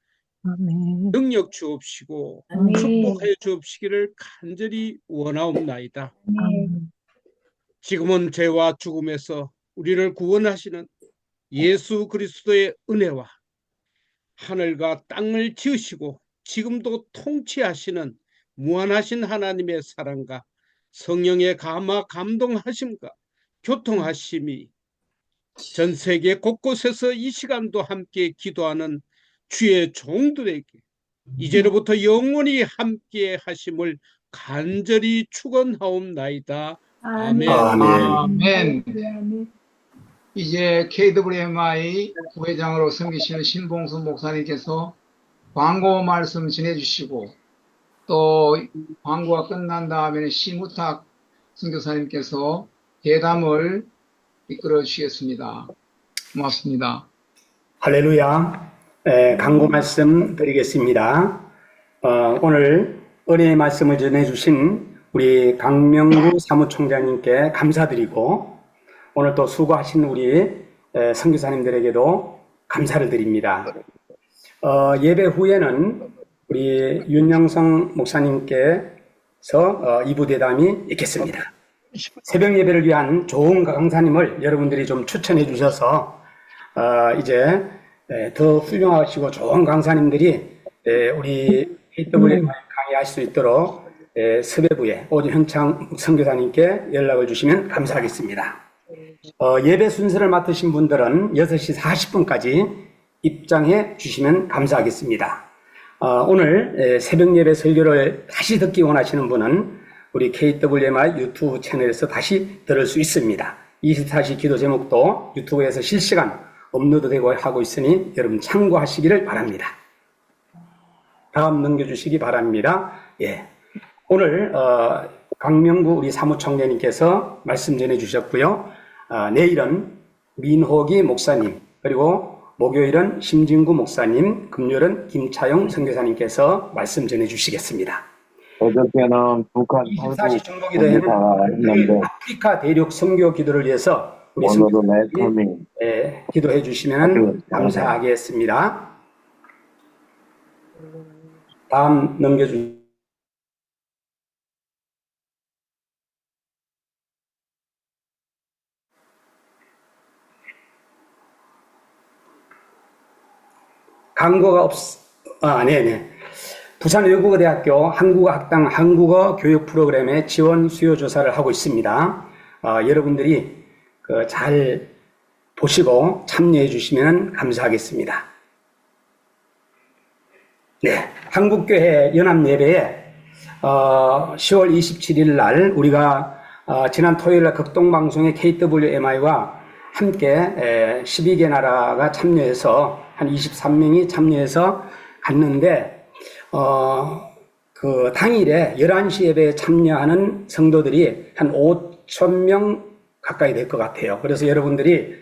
Speaker 7: 능력 주옵시고
Speaker 5: 아멘.
Speaker 7: 축복하여 주옵시기를 간절히 원하옵나이다.
Speaker 5: 아멘.
Speaker 7: 지금은 죄와 죽음에서 우리를 구원하시는 예수 그리스도의 은혜와 하늘과 땅을 지으시고 지금도 통치하시는 무한하신 하나님의 사랑과 성령의 감화 감동하심과 교통하심이 전 세계 곳곳에서 이 시간도 함께 기도하는 주의 종들에게 이제로부터 영원히 함께 하심을 간절히 축원하옵나이다. 아멘.
Speaker 1: 아멘. 이제 KWMI 부회장으로 섬기시는 신봉수 목사님께서 광고 말씀 전해주시고 또 광고가 끝난 다음에는 심우탁 선교사님께서 대담을 이끌어 주시겠습니다. 고맙습니다.
Speaker 8: 할렐루야. 광고 말씀 드리겠습니다. 오늘 은혜의 말씀을 전해주신 우리 강명구 사무총장님께 감사드리고 오늘 또 수고하신 우리 선교사님들에게도 감사를 드립니다. 예배 후에는 우리 윤영성 목사님께서 2부 대담이 있겠습니다. 새벽 예배를 위한 좋은 강사님을 여러분들이 좀 추천해 주셔서 이제 더 훌륭하시고 좋은 강사님들이 우리 KWMI 강의할 수 있도록 섭외부에 오주현창 선교사님께 연락을 주시면 감사하겠습니다. 예배 순서를 맡으신 분들은 6시 40분까지 입장해 주시면 감사하겠습니다. 오늘 새벽 예배 설교를 다시 듣기 원하시는 분은 우리 KWMI 유튜브 채널에서 다시 들을 수 있습니다. 24시 기도 제목도 유튜브에서 실시간 업로드되고 하고 있으니 여러분 참고하시기를 바랍니다. 다음 넘겨주시기 바랍니다. 예. 오늘 강명구 우리 사무총장님께서 말씀 전해주셨고요. 내일은 민호기 목사님, 그리고 목요일은 심진구 목사님, 금요일은 김차용 선교사님께서 말씀 전해주시겠습니다.
Speaker 9: 어저께는 북한
Speaker 8: 24시 중보기도회는 아프리카 대륙 선교 기도를 위해서 우리 선교사님이 기도해 주시면 감사하겠습니다. 다음 넘겨주시죠. 광고가 네네. 부산외국어대학교 한국어학당 한국어 교육 프로그램의 지원 수요 조사를 하고 있습니다. 여러분들이 잘 보시고 참여해 주시면 감사하겠습니다. 네. 한국교회 연합예배에 10월 27일 날 우리가 지난 토요일 날 극동방송의 KWMI와 함께 12개 나라가 참여해서 한 23명이 참여해서 갔는데 그 당일에 11시 예배에 참여하는 성도들이 한 5,000명 가까이 될 것 같아요. 그래서 여러분들이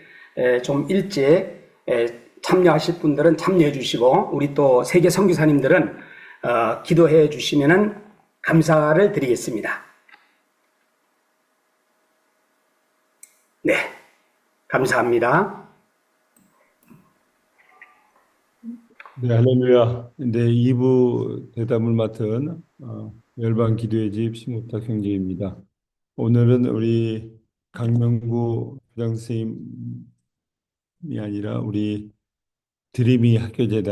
Speaker 8: 좀 일찍 참여하실 분들은 참여해 주시고 우리 또 세계 선교사님들은 기도해 주시면 감사를 드리겠습니다. 네. 감사합니다.
Speaker 10: 네, 할렐루야. 네, 2부 대담을 맡은 열방 기도의 집 심호탁 형제입니다. 오늘은 우리 강명구 부장 선생님이 아니라 우리 드림이 학교재단